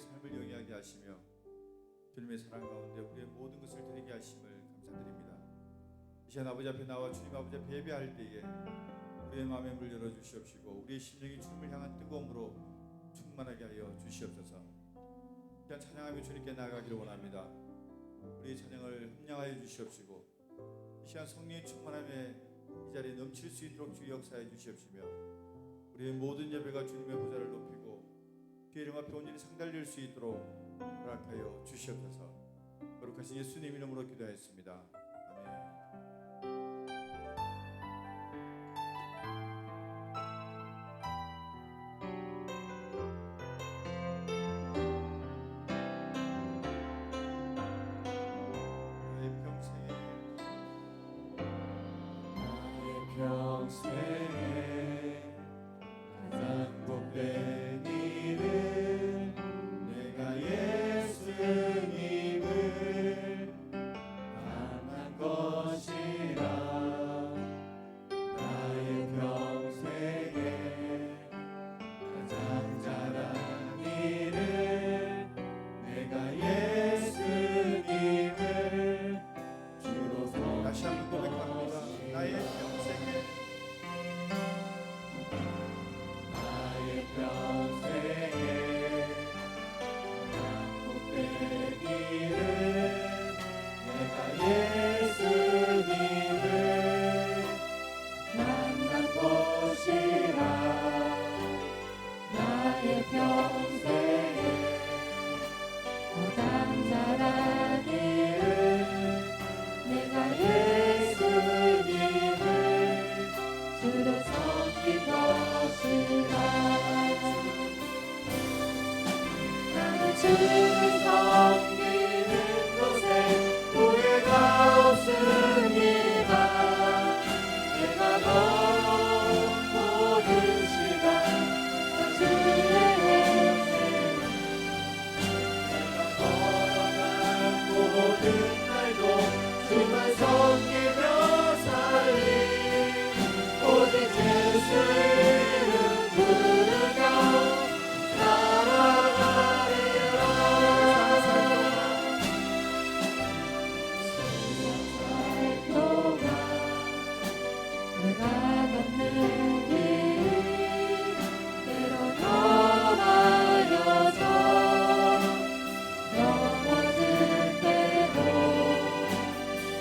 삶을 영위하게 하시며 주님의 사랑 가운데 우리의 모든 것을 드리게 하심을 감사드립니다. 이 시간 아버지 앞에 나와 주님 아버지 앞에 예배할 때에 우리의 마음의 문을 열어주시옵시고 우리의 심령이 주님을 향한 뜨거움으로 충만하게 하여 주시옵소서. 이 시간 찬양하며 주님께 나아가기를 원합니다. 우리의 찬양을 흠량하여 주시옵시고 이 시간 성령의 충만함에 이 자리에 넘칠 수 있도록 주 역사해 주시옵시며 우리의 모든 예배가 주님의 보좌를 높이고 주의 이름 앞에 온전히 상달릴 수 있도록 허락하여 주시옵소서. 거룩하신 예수님 이름으로 기도하였습니다. 아멘. 평생에 가장 복된 일은 내가 예수님을 만난 것이라. 나의 평생에 가장 잘한 일은 내가 예수님을 주로 다시 한번 고백합니다. 나의 평생에 가장 복된 일은 내가 예수님을 만난 것이라. 나의 평생에 가장 잘한 일은 내가 예수님을 주로 섬긴 것이라. 나는 주를 섬기는 곳에 후회가 없습니다. 내가 걸어온 모든 시간 주의 은혜, 내가 걸어간 모든 날도 주만 섬기며 살리. 오직 예수 이름 부르며 살아가리라. 세상 살 동안 내가 걷는 길 때론 험하여서 넘어질 때도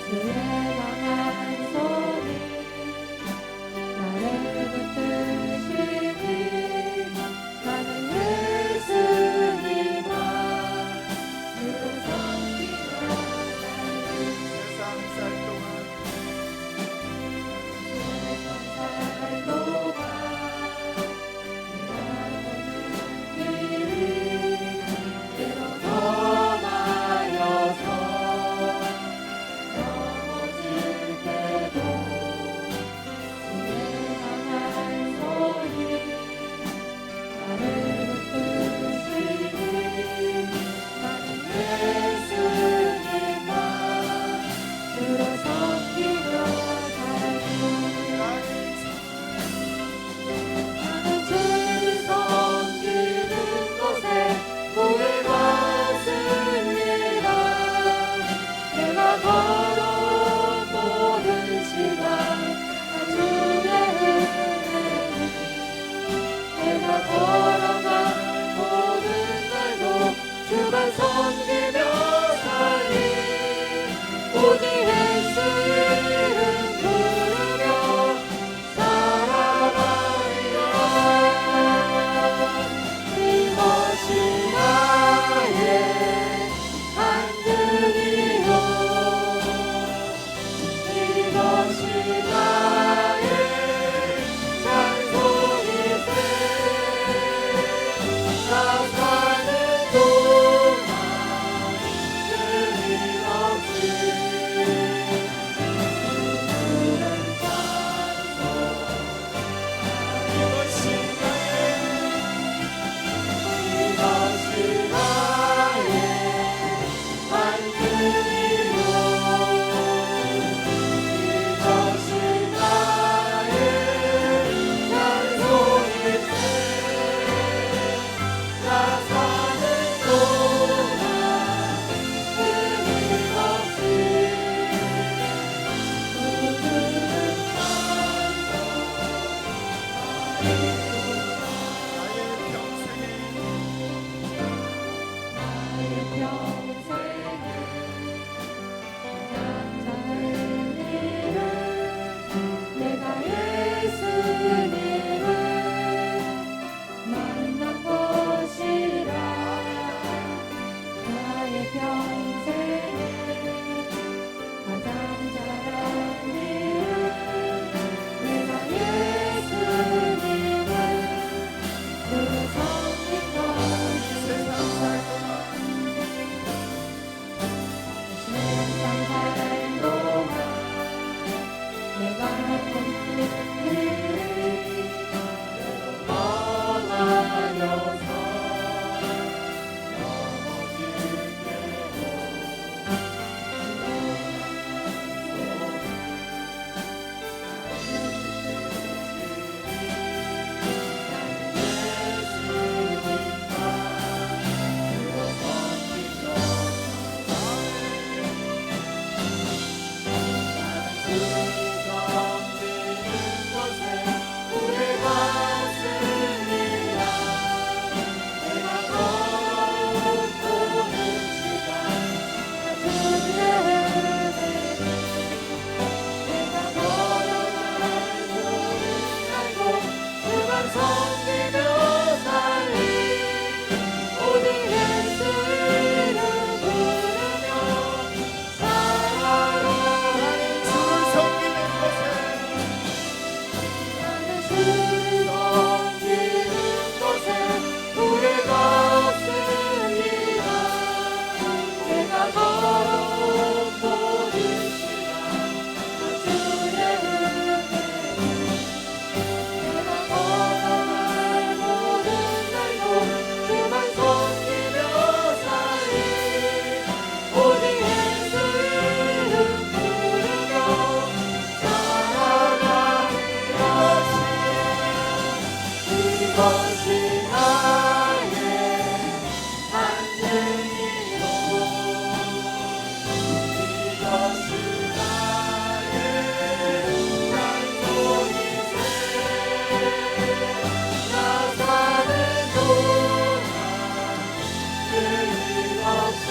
주의 강한 손이 나를 붙드시니 나는 예수님만 주로 섬기며 세상 살 동안 살도록 내가 걷는 길이 때론 험하여서 넘어질 때도 주의 강한 손이 나를 붙드시니 나는 예수님만 주로 섬기며 살리. 나는 주를 섬기는 곳에 후회가 없습니다. 내가 걸어온 모든 시간 다 주의 은혜니 내가 걸어간 모든 날도 주만 섬기며 살리. 오직 예수 이름 부르며 살아가리라. 이것이 나의 간증이요 이것이 나의 찬송일세. 나 사는 동안 이것이 나의 반증이요 이것이 나의 찬송이세 나 사는 동안 끊임없이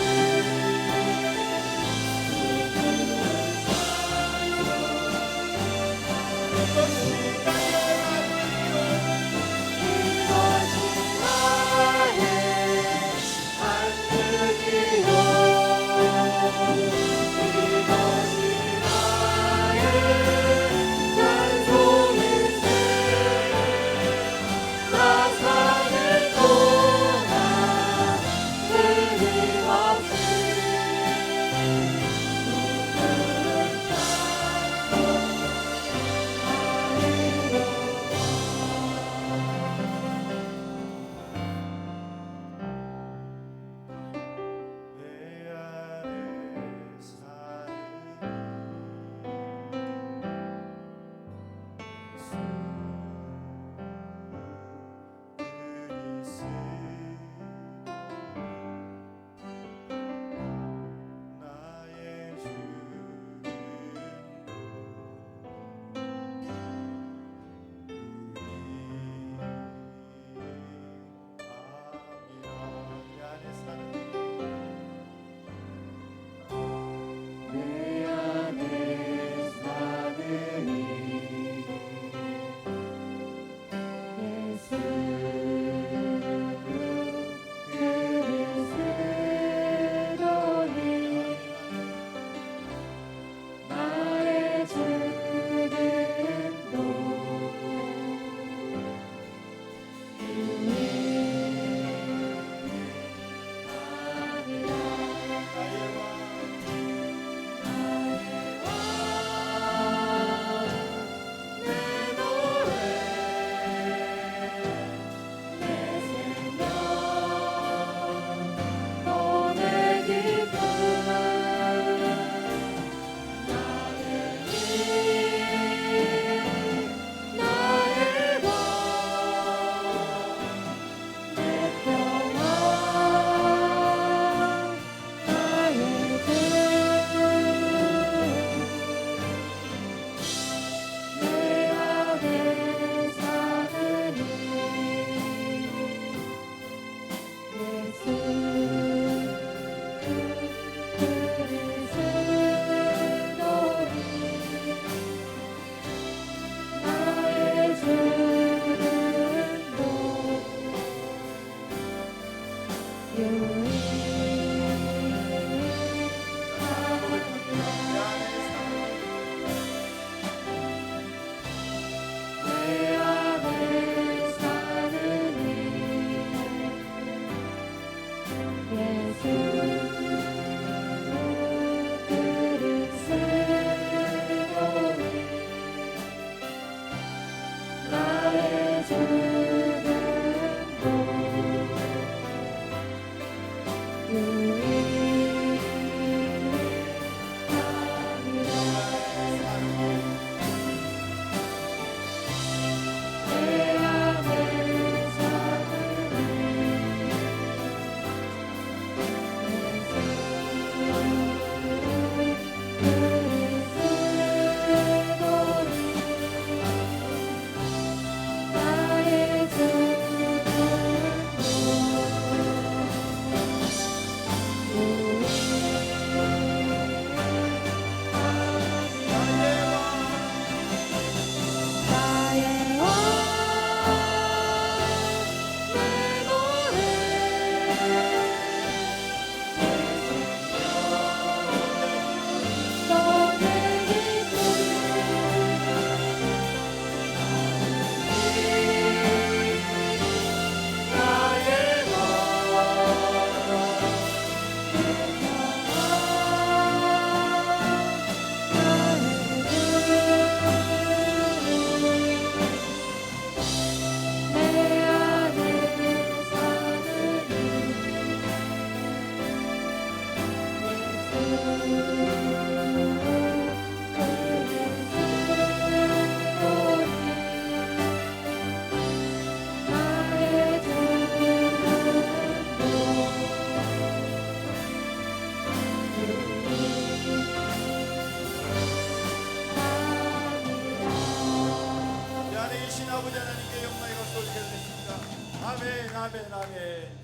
아멘 아멘 아멘.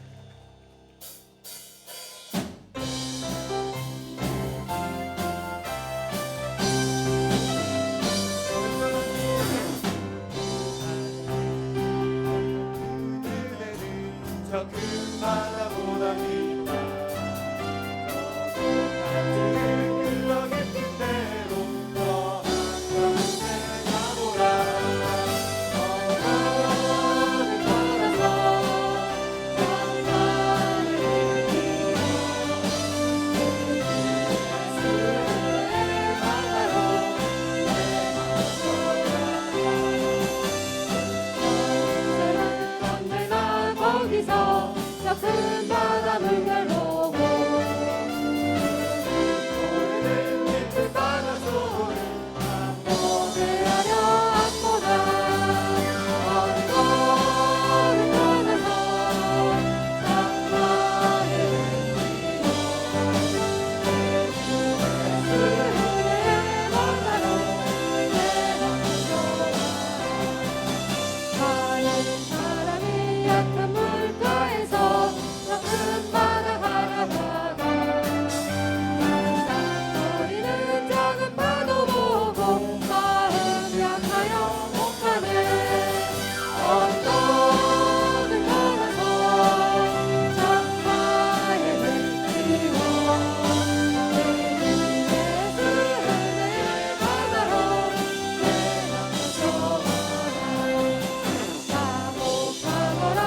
저 큰 바다보다 깊다 저곳까지 흘러 깊은 데로 저 한가운데 가보라 언덕을 걸어서 정말을 느끼며 예수의 바다로 언제나 거기서 저 큰 바다 물결로 오르는 깊은 바다 속을 항모하려 앞보다 어느 걸음 떠나서 장마에 예수의 바다로 내 많은 사람이 약한 물가에서 저 큰 바다 바라다가 우리는 작은 파도 보고 마음 약하여 못 가네 언덕을 걸어서 장마에 들키고 예수의 바다로 내 맘 쫓아가라 사복하거라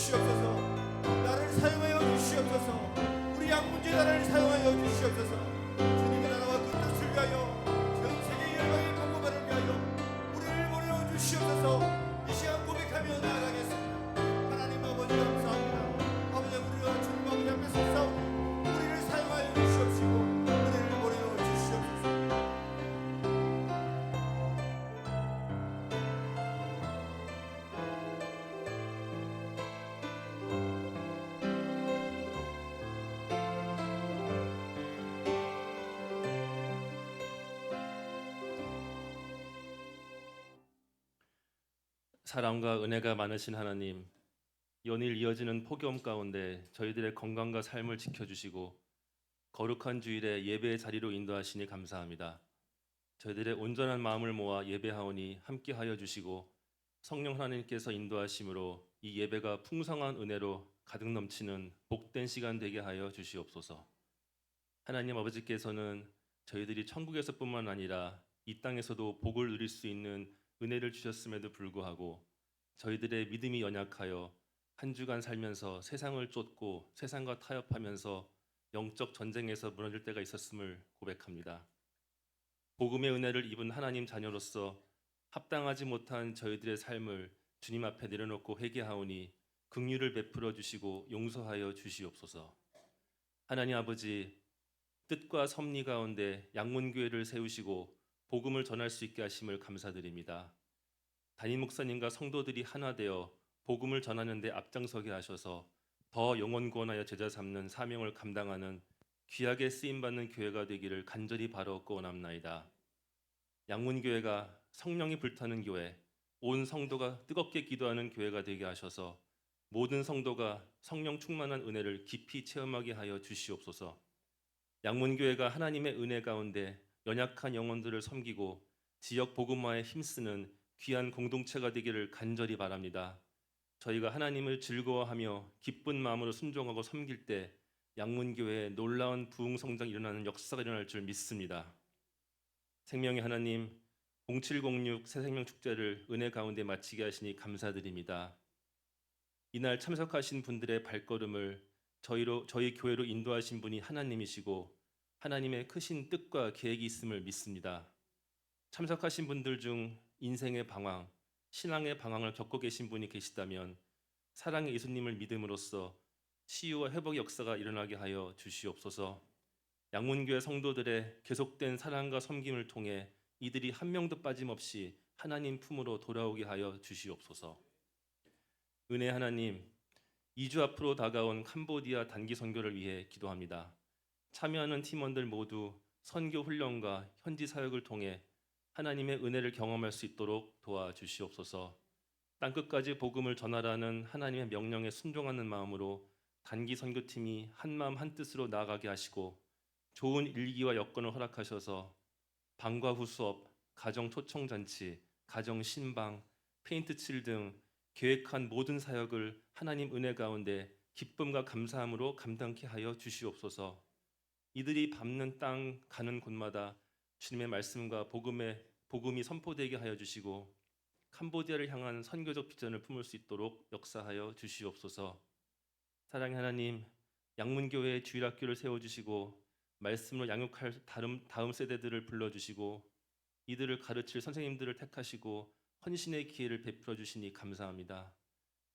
주시옵소서. 나를 사용하여 주시옵소서. 우리 양문제단을 사용하여 주시옵소서. 주님의 나라와 그 뜻을 위하여 전 세계 열방의 복음화를 위하여 우리를 보내어 주시옵소서. 이 시간 고백하며 나아가겠습니다. 하나님 아버지 감사합니다. 아버지 우리가 주님 아버지 앞에서 싸우니 우리를 사용하여 주시옵시고 우리를 보내어 주시옵소서. 사랑과 은혜가 많으신 하나님, 연일 이어지는 폭염 가운데 저희들의 건강과 삶을 지켜주시고 거룩한 주일에 예배의 자리로 인도하시니 감사합니다. 저희들의 온전한 마음을 모아 예배하오니 함께하여 주시고 성령 하나님께서 인도하심으로 이 예배가 풍성한 은혜로 가득 넘치는 복된 시간 되게 하여 주시옵소서. 하나님 아버지께서는 저희들이 천국에서뿐만 아니라 이 땅에서도 복을 누릴 수 있는 은혜를 주셨음에도 불구하고 저희들의 믿음이 연약하여 한 주간 살면서 세상을 쫓고 세상과 타협하면서 영적 전쟁에서 무너질 때가 있었음을 고백합니다. 복음의 은혜를 입은 하나님 자녀로서 합당하지 못한 저희들의 삶을 주님 앞에 내려놓고 회개하오니 긍휼을 베풀어 주시고 용서하여 주시옵소서. 하나님 아버지, 뜻과 섭리 가운데 양문교회를 세우시고 복음을 전할 수 있게 하심을 감사드립니다. 담임 목사님과 성도들이 하나 되어 복음을 전하는 데 앞장서게 하셔서 더 영혼 구원하여 제자 삼는 사명을 감당하는 귀하게 쓰임받는 교회가 되기를 간절히 바라옵고 원합나이다. 양문교회가 성령이 불타는 교회, 온 성도가 뜨겁게 기도하는 교회가 되게 하셔서 모든 성도가 성령 충만한 은혜를 깊이 체험하게 하여 주시옵소서. 양문교회가 하나님의 은혜 가운데 연약한 영혼들을 섬기고 지역 복음화에 힘쓰는 귀한 공동체가 되기를 간절히 바랍니다. 저희가 하나님을 즐거워하며 기쁜 마음으로 순종하고 섬길 때 양문교회에 놀라운 부흥성장이 일어나는 역사가 일어날 줄 믿습니다. 생명의 하나님, 0706 새생명축제를 은혜 가운데 마치게 하시니 감사드립니다. 이날 참석하신 분들의 발걸음을 저희 교회로 인도하신 분이 하나님이시고 하나님의 크신 뜻과 계획이 있음을 믿습니다. 참석하신 분들 중 인생의 방황, 신앙의 방황을 겪고 계신 분이 계시다면 사랑의 예수님을 믿음으로써 치유와 회복의 역사가 일어나게 하여 주시옵소서. 양문교회 성도들의 계속된 사랑과 섬김을 통해 이들이 한 명도 빠짐없이 하나님 품으로 돌아오게 하여 주시옵소서. 은혜 하나님, 2주 앞으로 다가온 캄보디아 단기 선교를 위해 기도합니다. 참여하는 팀원들 모두 선교 훈련과 현지 사역을 통해 하나님의 은혜를 경험할 수 있도록 도와주시옵소서. 땅끝까지 복음을 전하라는 하나님의 명령에 순종하는 마음으로 단기 선교팀이 한마음 한뜻으로 나아가게 하시고 좋은 일기와 여건을 허락하셔서 방과 후 수업, 가정 초청잔치, 가정 신방, 페인트 칠 등 계획한 모든 사역을 하나님 은혜 가운데 기쁨과 감사함으로 감당케 하여 주시옵소서. 이들이 밟는 땅 가는 곳마다 주님의 말씀과 복음이 선포되게 하여 주시고 캄보디아를 향한 선교적 비전을 품을 수 있도록 역사하여 주시옵소서. 사랑의 하나님, 양문교회의 주일학교를 세워주시고 말씀으로 양육할 다음 세대들을 불러주시고 이들을 가르칠 선생님들을 택하시고 헌신의 기회를 베풀어 주시니 감사합니다.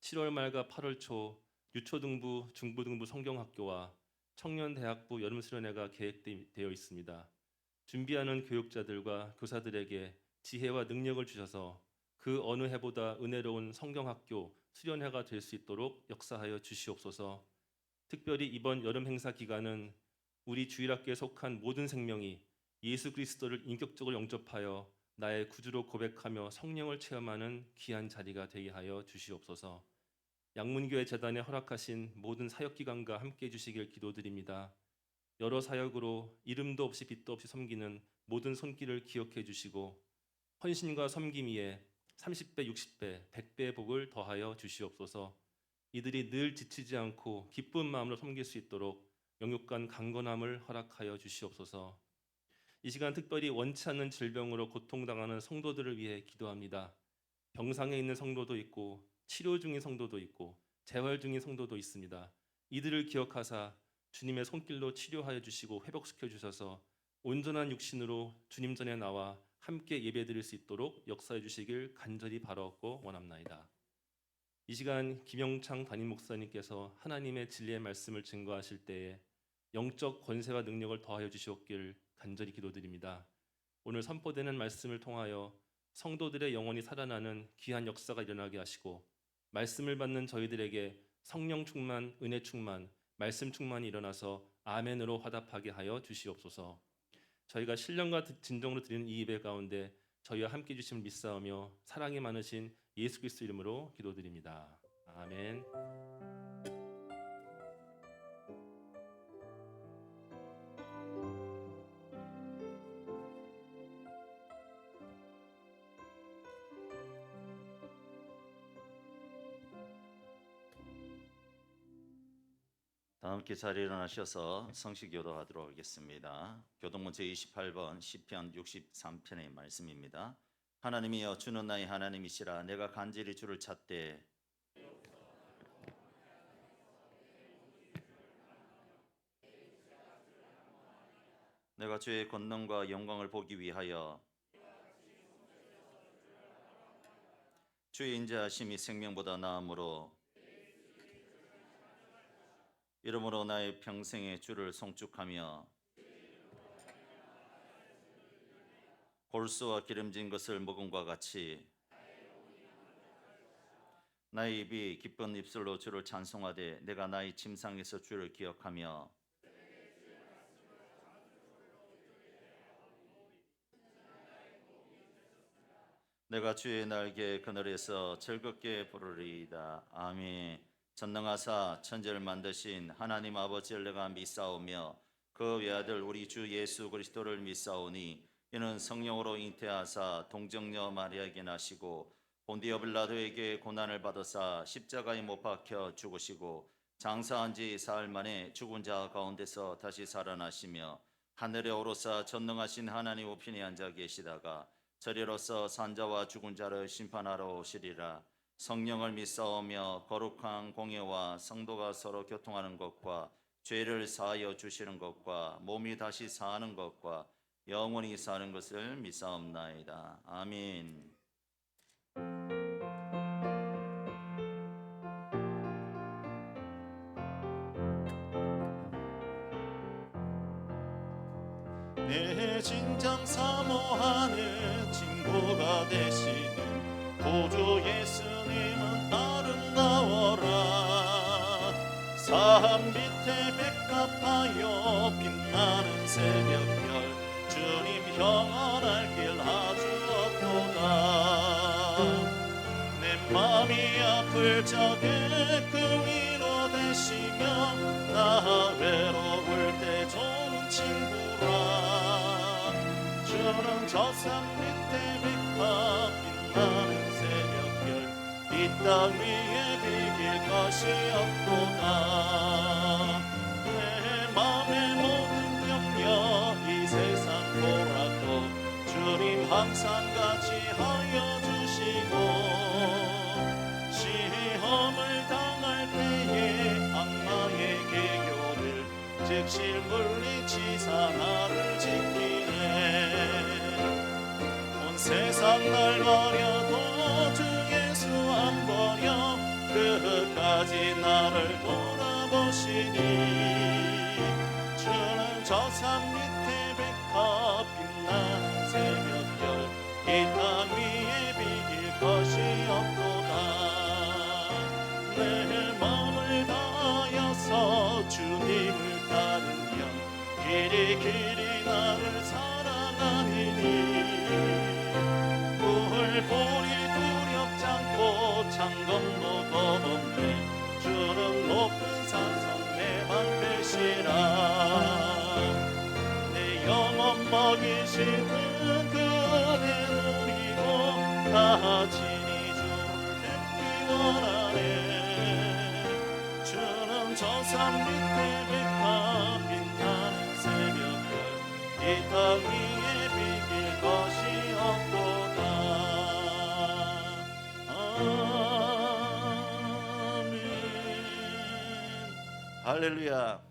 7월 말과 8월 초 유초등부, 중부등부 성경학교와 청년대학부 여름수련회가 계획되어 있습니다. 준비하는 교육자들과 교사들에게 지혜와 능력을 주셔서 그 어느 해보다 은혜로운 성경학교 수련회가 될 수 있도록 역사하여 주시옵소서. 특별히 이번 여름 행사 기간은 우리 주일학교에 속한 모든 생명이 예수 그리스도를 인격적으로 영접하여 나의 구주로 고백하며 성령을 체험하는 귀한 자리가 되게 하여 주시옵소서. 양문교회 재단에 허락하신 모든 사역기관과 함께해 주시길 기도드립니다. 여러 사역으로 이름도 없이 빛도 없이 섬기는 모든 손길을 기억해 주시고 헌신과 섬김 위에 30배, 60배, 100배의 복을 더하여 주시옵소서. 이들이 늘 지치지 않고 기쁜 마음으로 섬길 수 있도록 영육간 강건함을 허락하여 주시옵소서. 이 시간 특별히 원치 않는 질병으로 고통당하는 성도들을 위해 기도합니다. 병상에 있는 성도도 있고 치료 중인 성도도 있고 재활 중인 성도도 있습니다. 이들을 기억하사 주님의 손길로 치료하여 주시고 회복시켜 주셔서 온전한 육신으로 주님 전에 나와 함께 예배드릴 수 있도록 역사해 주시길 간절히 바라옵고 원합나이다. 이 시간 김영창 담임 목사님께서 하나님의 진리의 말씀을 증거하실 때에 영적 권세와 능력을 더하여 주시옵길 간절히 기도드립니다. 오늘 선포되는 말씀을 통하여 성도들의 영혼이 살아나는 귀한 역사가 일어나게 하시고 말씀을 받는 저희들에게 성령 충만, 은혜 충만, 말씀 충만이 일어나서 아멘으로 화답하게 하여 주시옵소서. 저희가 신령과 진정으로 드리는 이 예배 가운데 저희와 함께 주심을 믿사오며 사랑이 많으신 예수 그리스도 이름으로 기도드립니다. 아멘. 다 함께 자리에 일어나셔서 성시교도하도록 하겠습니다. 교동문 제28번 시편 63편의 말씀입니다. 하나님이여 주는 나의 하나님이시라. 내가 간절히 주를 찾되 내가 주의 권능과 영광을 보기 위하여 주의 인자하심이 생명보다 나으므로 이러므로 나의 평생에 주를 송축하며 골수와 기름진 것을 먹음과 같이 나의 입이 기쁜 입술로 주를 찬송하되 내가 나의 침상에서 주를 기억하며 내가 주의 날개 그늘에서 즐겁게 부르리이다. 아멘. 전능하사 천지를 만드신 하나님 아버지를 내가 믿사오며 그 외아들 우리 주 예수 그리스도를 믿사오니 이는 성령으로 잉태하사 동정녀 마리아에게 나시고 본디오 빌라도에게 고난을 받으사 십자가에 못 박혀 죽으시고 장사한 지 사흘 만에 죽은 자 가운데서 다시 살아나시며 하늘에 오르사 전능하신 하나님 우편에 앉아 계시다가 저리로서 산자와 죽은 자를 심판하러 오시리라. 성령을 믿사오며 거룩한 공예와 성도가 서로 교통하는 것과 죄를 사하여 주시는 것과 몸이 다시 사는 것과 영원히 사는 것을 믿사옵나이다. 아멘. 내 진정 사모하는 친구가 되시는 구주 예수님은 아름다워라. 산 밑에 백합하여 빛나는 새벽별 주님 영원할 길 아주 없도다. 내 맘이 아플 적에 그 위로 되시며 나 외로울 때 좋은 친구라. 주는 저 산 밑에 백합 빛나는 새벽별 이 땅 위에 비길 것이 없도다. 내 맘의 모든 염려 이 세상 돌아도 주님 항상 같이 하여 주시고 시험을 당할 때에 악마의 계교를 즉시 물리치사 나를 지키네. 온 세상 날 버려도 주 예수 안 버려 끝까지 나를 돌아보시니 주는 저 산 밑에 백합 빛나는 새벽별 이 땅 위에 비길 것이 없도다. 내 마음을 다하여서 주님을 따르며 길이 나를 사랑하리니 꿀보리 두렵지 않고 창검도 겁없네. 주는 높은 산성 내 방패시라. 내 영혼 먹이시는 그대 누리고 나 친히 주를 뵙기 원하네. 주는 저 산 밑에 백합 빛나는 새벽별 이 땅 위에 비길 것이 없도다. 아멘. 할렐루야.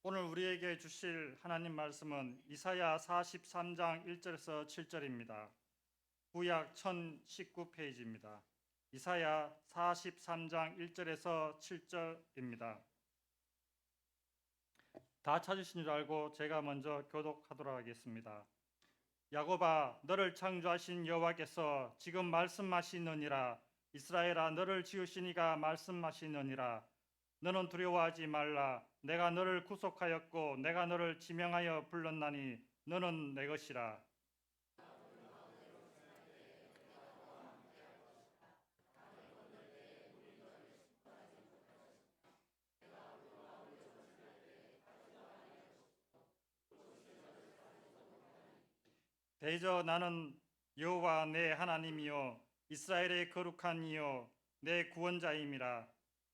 오늘 우리에게 주실 하나님 말씀은 이사야 43장 1절에서 7절입니다. 구약 1019페이지입니다. 이사야 43장 1절에서 7절입니다. 다 찾으신 줄 알고 제가 먼저 교독하도록 하겠습니다. 야곱아, 너를 창조하신 여호와께서 지금 말씀하시느니라. 이스라엘아, 너를 지으신 이가 말씀하시느니라. 너는 두려워하지 말라. 내가 너를 구속하였고 내가 너를 지명하여 불렀나니 너는 내 것이라. 대저 나는 여호와 내 하나님이요 이스라엘의 거룩한 이요 내 구원자임이라.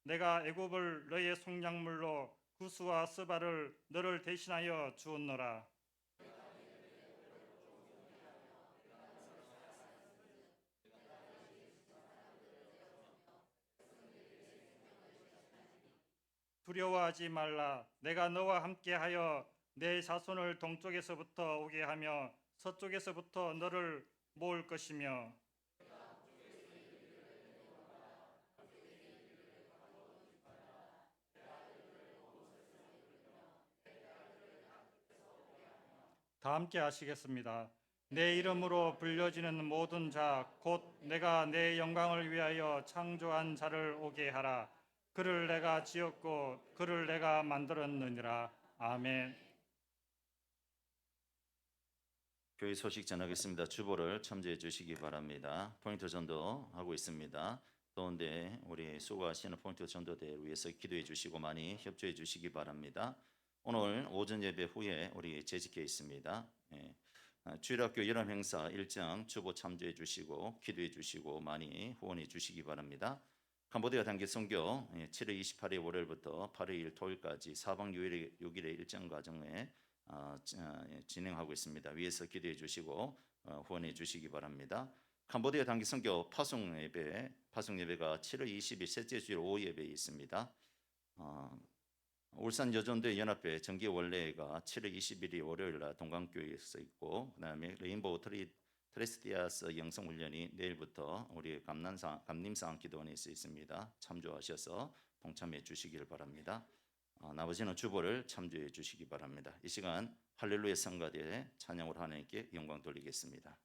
내가 애굽을 너의 속량물로 구스와 스바를 너를 대신하여 주었노라. 두려워하지 말라. 내가 너와 함께하여 내 자손을 동쪽에서부터 오게 하며 서쪽에서부터 너를 모을 것이며 다 함께 하시겠습니다. 내 이름으로 불려지는 모든 자 곧 내가 내 영광을 위하여 창조한 자를 오게 하라. 그를 내가 지었고 그를 내가 만들었느니라. 아멘. 교회 소식 전하겠습니다. 주보를 첨부해 주시기 바랍니다. 포인트 전도하고 있습니다. 더운데 우리 수고하시는 포인트 전도대를 위해서 기도해 주시고 많이 협조해 주시기 바랍니다. 오늘 오전 예배 후에 우리 재직해 있습니다. 주일학교 여름 행사 일정 주보 참조해 주시고 기도해 주시고 많이 후원해 주시기 바랍니다. 캄보디아 단기 선교 7월 28일 월요일부터 8일 토요일까지 4박 6일의 일정 과정에 진행하고 있습니다. 위에서 기도해 주시고 후원해 주시기 바랍니다. 캄보디아 단기 선교 파송 예배가 7월 20일 셋째 주일 오후 예배에 있습니다. 울산 여전대 연합회 정기 원래가 7월 21일 월요일 날 동강교회에서 있고 그다음에 레인보우 트레스티아스 영성 훈련이 내일부터 우리 감림상 기도원에서 있습니다. 참조하셔서 동참해 주시길 바랍니다. 나머지는 주보를 참조해 주시기 바랍니다. 이 시간 할렐루야 성가대 찬양으로 하나님께 영광 돌리겠습니다.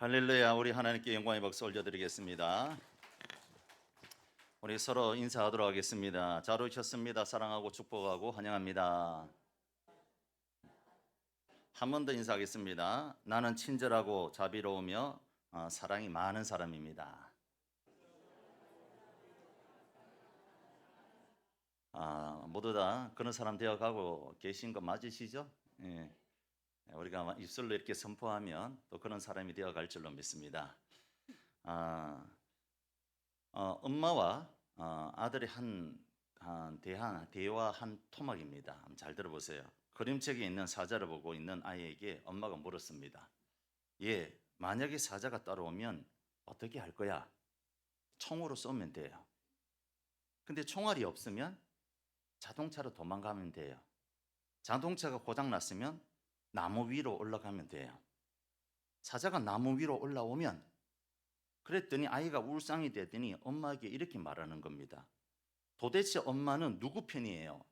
할렐루야. 우리 하나님께 영광의 박수 올려드리겠습니다. 우리 서로 인사하도록 하겠습니다. 잘 오셨습니다. 사랑하고 축복하고 환영합니다. 한 번 더 인사하겠습니다. 나는 친절하고 자비로우며 사랑이 많은 사람입니다. 모두 다 그런 사람 되어가고 계신 거 맞으시죠? 예. 우리가 입술로 이렇게 선포하면 또 그런 사람이 되어갈 줄로 믿습니다. 엄마와 아들의 대화 한 토막입니다. 한번 잘 들어보세요. 그림책에 있는 사자를 보고 있는 아이에게 엄마가 물었습니다. 얘, 만약에 사자가 따라오면 어떻게 할 거야? 총으로 쏘면 돼요. 근데 총알이 없으면 자동차로 도망가면 돼요. 자동차가 고장났으면 나무 위로 올라가면 돼요. 사자가 나무 위로 올라오면, 그랬더니 아이가 울상이 되더니 엄마에게 이렇게 말하는 겁니다. 도대체 엄마는 누구 편이에요?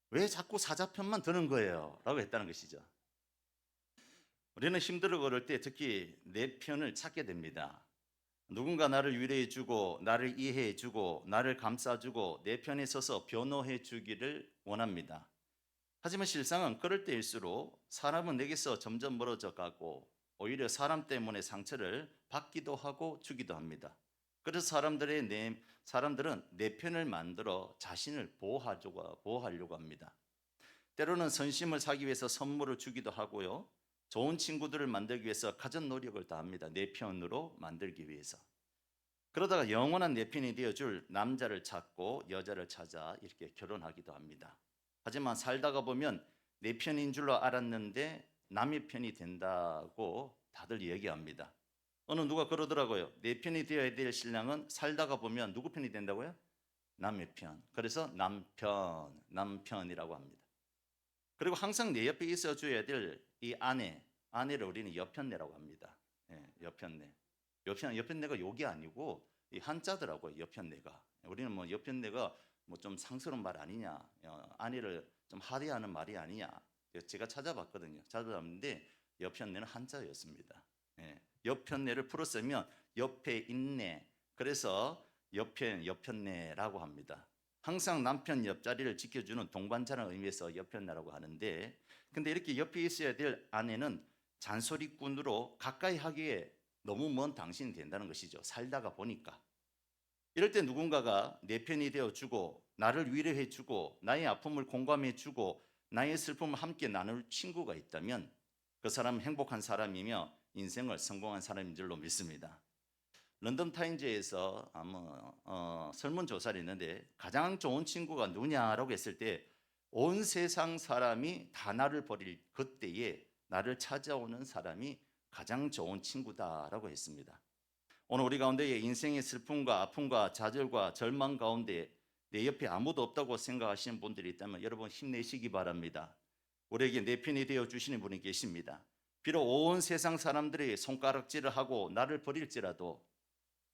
왜 자꾸 사자 편만 드는 거예요? 라고 했다는 것이죠. 우리는 힘들어 걸을 때 특히 내 편을 찾게 됩니다. 누군가 나를 위로해 주고 나를 이해해 주고 나를 감싸 주고 내 편에 서서 변호해 주기를 원합니다. 하지만 실상은 그럴 때일수록 사람은 내게서 점점 멀어져 가고 오히려 사람 때문에 상처를 받기도 하고 주기도 합니다. 그래서 사람들은 내 편을 만들어 자신을 보호하려고 합니다. 때로는 선심을 사기 위해서 선물을 주기도 하고요. 좋은 친구들을 만들기 위해서 갖은 노력을 다합니다. 내 편으로 만들기 위해서. 그러다가 영원한 내 편이 되어줄 남자를 찾고 여자를 찾아 이렇게 결혼하기도 합니다. 하지만 살다가 보면 내 편인 줄로 알았는데 남의 편이 된다고 다들 얘기합니다. 어느 누가 그러더라고요. 내 편이 되어야 될 신랑은 살다가 보면 누구 편이 된다고요? 남의 편. 그래서 남편이라고 합니다. 그리고 항상 내 옆에 있어줘야 될 이 아내를 우리는 여편네라고 합니다. 여편네. 여편네가 욕이 아니고 이 한자더라고요. 여편네가. 우리는 뭐 여편네가 뭐 좀 상스러운 말 아니냐, 아내를 좀 하대하는 말이 아니냐. 제가 찾아봤거든요. 찾아봤는데 여편네는 한자였습니다. 여편네를 풀어 쓰면 옆에 있네. 그래서 여편네라고 합니다. 항상 남편 옆자리를 지켜주는 동반자라는 의미에서 여편네라고 하는데, 근데 이렇게 옆에 있어야 될 아내는 잔소리꾼으로 가까이 하기에 너무 먼 당신이 된다는 것이죠. 살다가 보니까. 이럴 때 누군가가 내 편이 되어주고 나를 위로해주고 나의 아픔을 공감해주고 나의 슬픔을 함께 나눌 친구가 있다면 그 사람은 행복한 사람이며 인생을 성공한 사람인 줄로 믿습니다. 런던 타임즈에서 설문조사를 했는데 가장 좋은 친구가 누구냐라고 했을 때 온 세상 사람이 다 나를 버릴 그때에 나를 찾아오는 사람이 가장 좋은 친구다라고 했습니다. 오늘 우리 가운데 인생의 슬픔과 아픔과 좌절과 절망 가운데 내 옆에 아무도 없다고 생각하시는 분들이 있다면 여러분 힘내시기 바랍니다. 우리에게 내 편이 되어 주시는 분이 계십니다. 비록 온 세상 사람들이 손가락질을 하고 나를 버릴지라도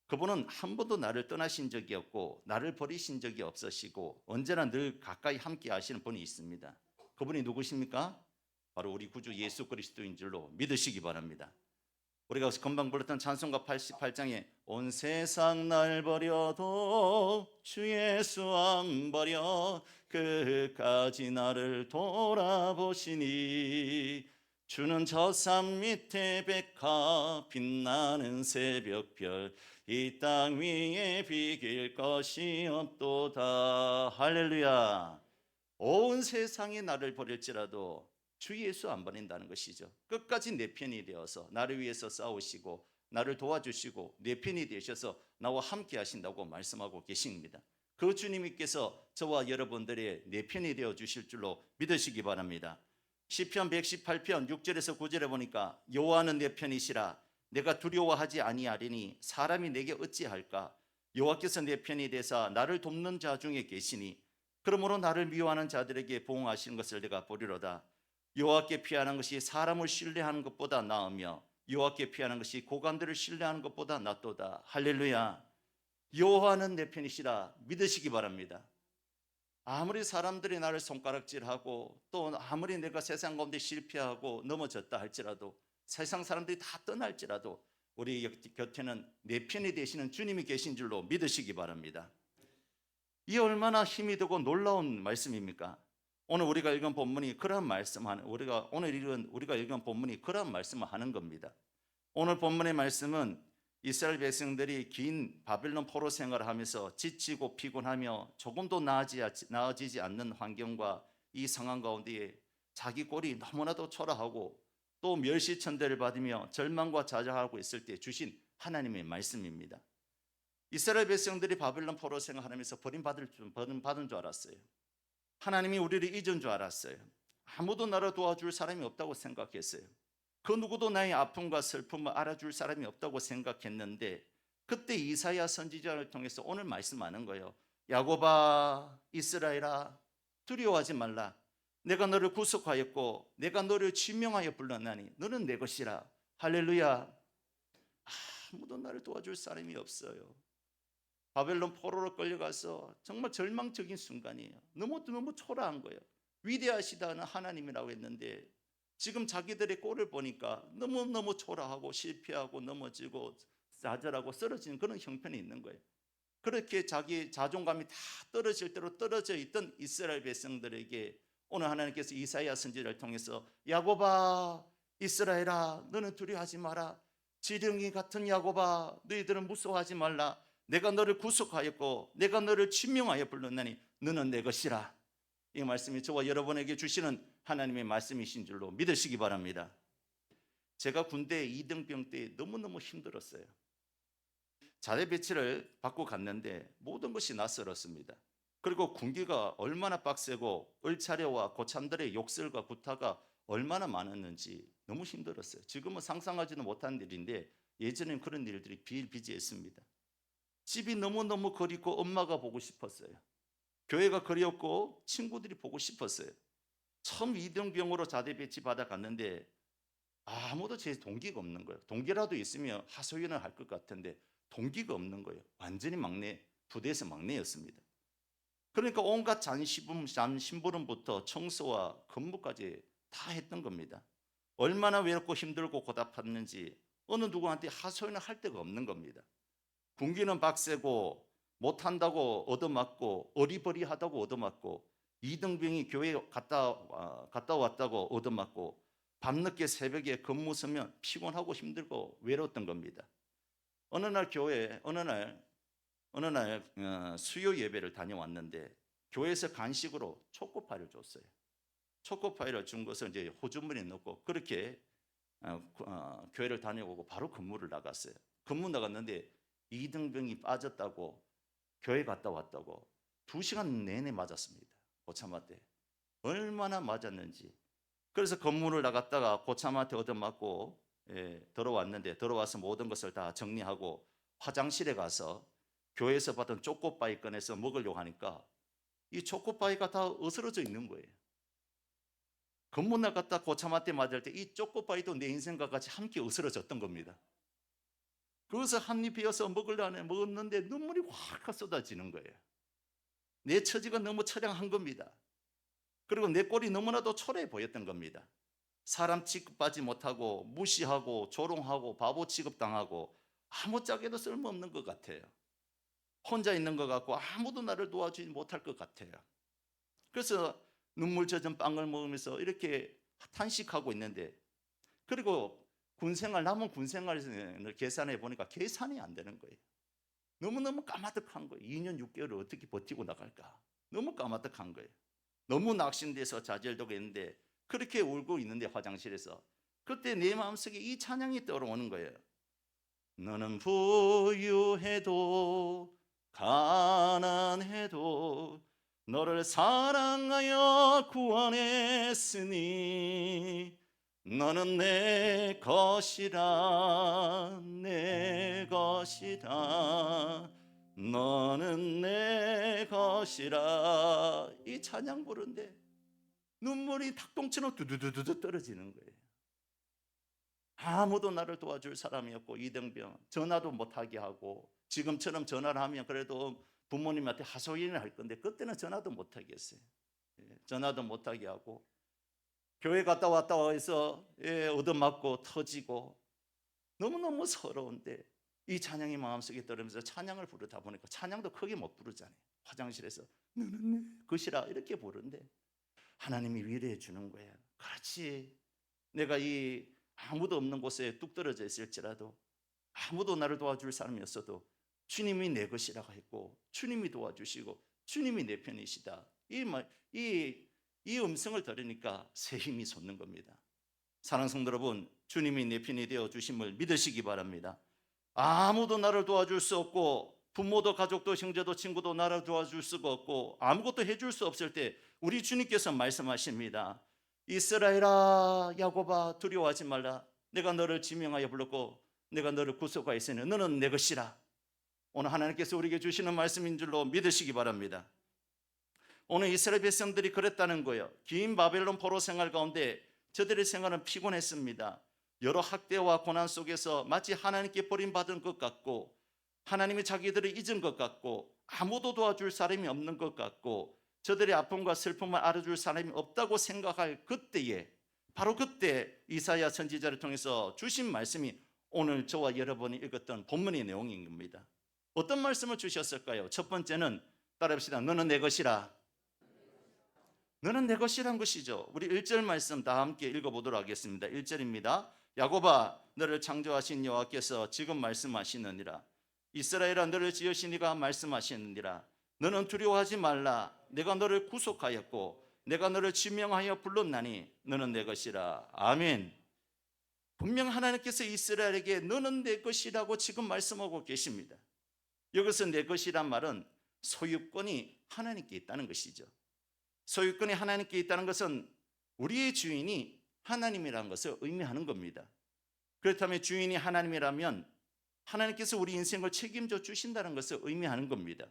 그분은 한 번도 나를 떠나신 적이 없고 나를 버리신 적이 없으시고 언제나 늘 가까이 함께 하시는 분이 있습니다. 그분이 누구십니까? 바로 우리 구주 예수 그리스도인 줄로 믿으시기 바랍니다. 우리가 금방 불렀던 찬송가 88장에 온 세상 날 버려도 주 예수 안 버려 끝까지 나를 돌아보시니 주는 저 산 밑에 백화 빛나는 새벽별 이 땅 위에 비길 것이 없도다. 할렐루야. 온 세상이 나를 버릴지라도 주 예수 안 버린다는 것이죠. 끝까지 내 편이 되어서 나를 위해서 싸우시고 나를 도와주시고 내 편이 되셔서 나와 함께 하신다고 말씀하고 계십니다. 그 주님께서 저와 여러분들의 내 편이 되어 주실 줄로 믿으시기 바랍니다. 시편 118편 6절에서 9절에 보니까 여호와는 내 편이시라 내가 두려워하지 아니하리니 사람이 내게 어찌할까. 여호와께서 내 편이 되사 나를 돕는 자 중에 계시니 그러므로 나를 미워하는 자들에게 보응하시는 것을 내가 보리로다. 여호와께 피하는 것이 사람을 신뢰하는 것보다 나으며 여호와께 피하는 것이 고관들을 신뢰하는 것보다 낫도다. 할렐루야. 여호와는 내 편이시라 믿으시기 바랍니다. 아무리 사람들이 나를 손가락질하고 또 아무리 내가 세상 가운데 실패하고 넘어졌다 할지라도 세상 사람들이 다 떠날지라도 우리 곁에는 내 편이 되시는 주님이 계신 줄로 믿으시기 바랍니다. 이 얼마나 힘이 되고 놀라운 말씀입니까? 오늘 우리가 읽은 본문이 그런 말씀하는 우리가 읽은 본문이 그런 말씀을 하는 겁니다. 오늘 본문의 말씀은 이스라엘 백성들이 긴 바벨론 포로 생활을 하면서 지치고 피곤하며 조금도 나아지지 않는 환경과 이 상황 가운데에 자기 꼴이 너무나도 초라하고 또 멸시천대를 받으며 절망과 좌절하고 있을 때 주신 하나님의 말씀입니다. 이스라엘 백성들이 바벨론 포로 생활하면서 버림받은 줄 알았어요. 하나님이 우리를 잊은 줄 알았어요. 아무도 나를 도와줄 사람이 없다고 생각했어요. 그 누구도 나의 아픔과 슬픔을 알아줄 사람이 없다고 생각했는데 그때 이사야 선지자를 통해서 오늘 말씀하는 거예요. 야곱아, 이스라엘아, 두려워하지 말라. 내가 너를 구속하였고 내가 너를 지명하여 불렀나니 너는 내 것이라. 할렐루야. 아무도 나를 도와줄 사람이 없어요. 바벨론 포로로 끌려가서 정말 절망적인 순간이에요. 너무 초라한 거예요. 위대하시다는 하나님이라고 했는데 지금 자기들의 꼴을 보니까 너무너무 초라하고 실패하고 넘어지고 좌절하고 쓰러지는 그런 형편이 있는 거예요. 그렇게 자기 자존감이 다 떨어질 대로 떨어져 있던 이스라엘 백성들에게 오늘 하나님께서 이사야 선지자를 통해서 야곱아, 이스라엘아, 너는 두려워하지 마라. 지렁이 같은 야곱아, 너희들은 무서워하지 말라. 내가 너를 구속하였고 내가 너를 지명하여 불렀나니 너는 내 것이라. 이 말씀이 저와 여러분에게 주시는 하나님의 말씀이신 줄로 믿으시기 바랍니다. 제가 군대 2등병 때 너무너무 힘들었어요. 자대 배치를 받고 갔는데 모든 것이 낯설었습니다. 그리고 군기가 얼마나 빡세고 을차례와 고참들의 욕설과 구타가 얼마나 많았는지 너무 힘들었어요. 지금은 상상하지도 못한 일인데 예전엔 그런 일들이 비일비재했습니다. 집이 너무너무 그립고 엄마가 보고 싶었어요. 교회가 그리웠고 친구들이 보고 싶었어요. 처음 2등병으로 자대 배치 받아 갔는데 아무도 제 동기가 없는 거예요. 동기라도 있으면 하소연을 할 것 같은데 동기가 없는 거예요. 완전히 막내, 부대에서 막내였습니다. 그러니까 온갖 심부름부터 청소와 근무까지 다 했던 겁니다. 얼마나 외롭고 힘들고 고달팠는지 어느 누구한테 하소연을 할 데가 없는 겁니다. 군기는 빡세고 못한다고 얻어맞고 어리버리하다고 얻어맞고 2등병이 교회 갔다 왔다고 얻어맞고 밤늦게 새벽에 근무 서면 피곤하고 힘들고 외로웠던 겁니다. 어느 날 수요 예배를 다녀왔는데 교회에서 간식으로 초코파이를 줬어요. 초코파이를 준 것을 이제 호주머니에 넣고 그렇게 교회를 다녀오고 바로 근무를 나갔어요. 근무 나갔는데 2등병이 빠졌다고 교회 갔다 왔다고 2시간 내내 맞았습니다. 고참한테 얼마나 맞았는지. 그래서 근무를 나갔다가 고참한테 얻어맞고 들어왔는데 들어와서 모든 것을 다 정리하고 화장실에 가서 교회에서 받은 초코파이 꺼내서 먹으려고 하니까 이 초코파이가 다 어스러져 있는 거예요. 근무 나갔다 고참한테 맞을 때 이 초코파이도 내 인생과 같이 함께 어스러졌던 겁니다. 그것을 한 입 베어서 먹었는데 눈물이 확 쏟아지는 거예요. 내 처지가 너무 처량한 겁니다. 그리고 내 꼴이 너무나도 초라해 보였던 겁니다. 사람 취급받지 못하고 무시하고 조롱하고 바보 취급당하고 아무짝에도 쓸모없는 것 같아요. 혼자 있는 것 같고 아무도 나를 도와주지 못할 것 같아요. 그래서 눈물 젖은 빵을 먹으면서 이렇게 탄식하고 있는데 그리고 남은 군생활을 계산해 보니까 계산이 안 되는 거예요. 너무너무 까마득한 거예요. 2년 6개월을 어떻게 버티고 나갈까? 너무 까마득한 거예요. 너무 낙심돼서 좌절되고 있는데 그렇게 울고 있는데 화장실에서 그때 내 마음속에 이 찬양이 떠오르는 거예요. 너는 부유해도 가난해도 너를 사랑하여 구원했으니 너는 내 것이라 내 것이라 너는 내 것이라 이 찬양 부르는데 눈물이 닭똥처럼 두두두두 떨어지는 거예요. 아무도 나를 도와줄 사람이 없고 2등병 전화도 못하게 하고 지금처럼 전화를 하면 그래도 부모님한테 하소연을 할 건데 그때는 전화도 못하게 했어요. 전화도 못하게 하고 교회 갔다 왔다 해서 얻어맞고 터지고 너무너무 서러운데 이 찬양이 마음속에 들으면서 찬양을 부르다 보니까 찬양도 크게 못 부르잖아요. 화장실에서 너는 내 것이라 이렇게 부르는데 하나님이 위로해 주는 거예요. 그렇지, 내가 이 아무도 없는 곳에 뚝 떨어져 있을지라도 아무도 나를 도와줄 사람이 없어도 주님이 내 것이라고 했고 주님이 도와주시고 주님이 내 편이시다. 이 음성을 들으니까 새 힘이 솟는 겁니다. 사랑하는 성도 여러분, 주님이 내 편이 되어 주심을 믿으시기 바랍니다. 아무도 나를 도와줄 수 없고 부모도 가족도 형제도 친구도 나를 도와줄 수가 없고 아무것도 해줄 수 없을 때 우리 주님께서 말씀하십니다. 이스라엘아, 야곱아, 두려워하지 말라. 내가 너를 지명하여 불렀고 내가 너를 구속하였으니 너는 내 것이라. 오늘 하나님께서 우리에게 주시는 말씀인 줄로 믿으시기 바랍니다. 오늘 이스라엘 백성들이 그랬다는 거예요. 긴 바벨론 포로 생활 가운데 저들의 생활은 피곤했습니다. 여러 학대와 고난 속에서 마치 하나님께 버림받은 것 같고 하나님이 자기들을 잊은 것 같고 아무도 도와줄 사람이 없는 것 같고 저들의 아픔과 슬픔을 알아줄 사람이 없다고 생각할 그때에, 바로 그때 이사야 선지자를 통해서 주신 말씀이 오늘 저와 여러분이 읽었던 본문의 내용인 겁니다. 어떤 말씀을 주셨을까요? 첫 번째는 따라합시다. 너는 내 것이라. 너는 내 것이란 것이죠. 우리 1절 말씀 다 함께 읽어보도록 하겠습니다. 1절입니다. 야곱아, 너를 창조하신 여호와께서 지금 말씀하시느니라. 이스라엘아, 너를 지으신 이가 말씀하시느니라. 너는 두려워하지 말라. 내가 너를 구속하였고 내가 너를 지명하여 불렀나니 너는 내 것이라. 아멘. 분명 하나님께서 이스라엘에게 너는 내 것이라고 지금 말씀하고 계십니다. 여기서 내 것이란 말은 소유권이 하나님께 있다는 것이죠. 소유권이 하나님께 있다는 것은 우리의 주인이 하나님이라는 것을 의미하는 겁니다. 그렇다면 주인이 하나님이라면 하나님께서 우리 인생을 책임져 주신다는 것을 의미하는 겁니다.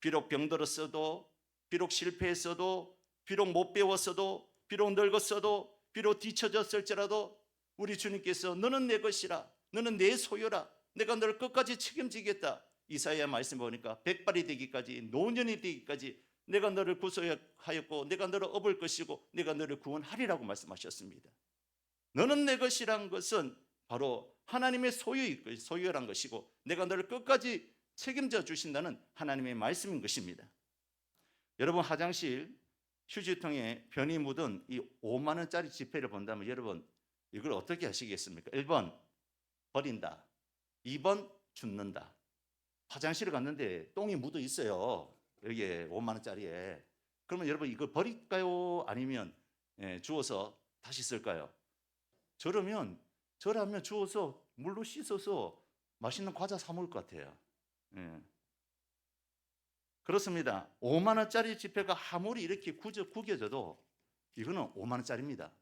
비록 병들었어도, 비록 실패했어도, 비록 못 배웠어도, 비록 늙었어도, 비록 뒤처졌을지라도 우리 주님께서 너는 내 것이라, 너는 내 소유라, 내가 너를 끝까지 책임지겠다. 이사야 말씀 보니까 백발이 되기까지, 노년이 되기까지 내가 너를 구속하였고 내가 너를 업을 것이고 내가 너를 구원하리라고 말씀하셨습니다. 너는 내 것이란 것은 바로 하나님의 소유란 것이고 내가 너를 끝까지 책임져 주신다는 하나님의 말씀인 것입니다. 여러분, 화장실 휴지통에 변이 묻은 이 5만 원짜리 지폐를 본다면 여러분 이걸 어떻게 하시겠습니까? 1번 버린다, 2번 줍는다. 화장실에 갔는데 똥이 묻어 있어요. 여기에 5만 원짜리에. 그러면 여러분 이거 버릴까요? 아니면 주워서 다시 쓸까요? 저라면 주워서 물로 씻어서 맛있는 과자 사 먹을 것 같아요. 그렇습니다. 5만 원짜리 지폐가 아무리 이렇게 구겨져도 이거는 5만 원짜리입니다.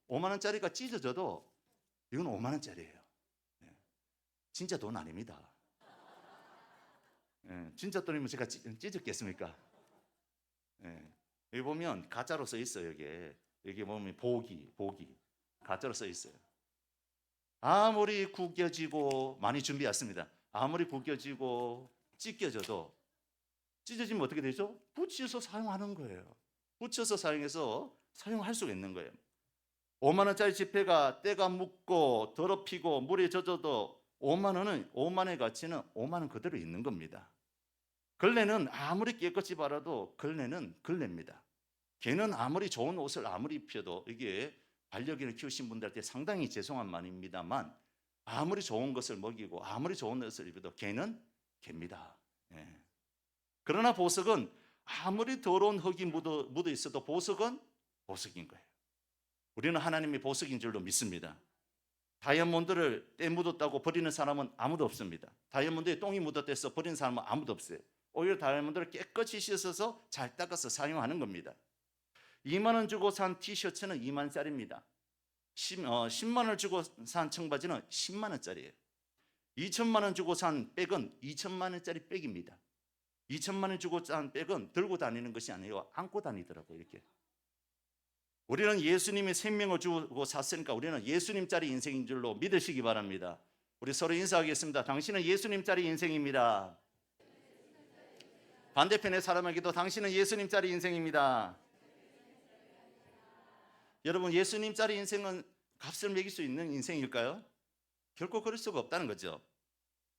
5만 원짜리가 찢어져도 이건 5만 원짜리예요. 진짜 돈 아닙니다. 진짜 돈이면 제가 찢었겠습니까? 여기 보면 가짜로 써 있어요. 여기 보면 보기 가짜로 써 있어요. 아무리 구겨지고, 많이 준비했습니다. 아무리 구겨지고 찢겨져도 찢어지면 어떻게 되죠? 붙여서 사용하는 거예요. 붙여서 사용해서 사용할 수가 있는 거예요. 5만 원짜리 지폐가 때가 묻고 더럽히고 물에 젖어도 5만 원의 가치는 5만 원 그대로 있는 겁니다. 걸레는 아무리 깨끗이 발라도 걸레는 걸레입니다. 개는 아무리 좋은 옷을 아무리 입혀도, 이게 반려견을 키우신 분들한테 상당히 죄송한 말입니다만, 아무리 좋은 것을 먹이고 아무리 좋은 옷을 입혀도 개는 개입니다. 그러나 보석은 아무리 더러운 흙이 묻어 있어도 보석은 보석인 거예요. 우리는 하나님이 보석인 줄로 믿습니다. 다이아몬드를 때 묻었다고 버리는 사람은 아무도 없습니다. 다이아몬드에 똥이 묻었다 해서 버리는 사람은 아무도 없어요. 오히려 다이아몬드를 깨끗이 씻어서 잘 닦아서 사용하는 겁니다. 2만 원 주고 산 티셔츠는 2만 원짜리입니다. 10만 원을 주고 산 청바지는 10만 원짜리예요. 2천만 원 주고 산 백은 2천만 원짜리 백입니다. 2천만 원 주고 산 백은 들고 다니는 것이 아니고 안고 다니더라고요. 이렇게. 우리는 예수님의 생명을 주고 샀으니까 우리는 예수님짜리 인생인 줄로 믿으시기 바랍니다. 우리 서로 인사하겠습니다. 당신은 예수님짜리 인생입니다. 반대편의 사람에게도 당신은 예수님짜리 인생입니다. 여러분, 예수님짜리 인생은 값을 매길 수 있는 인생일까요? 결코 그럴 수가 없다는 거죠.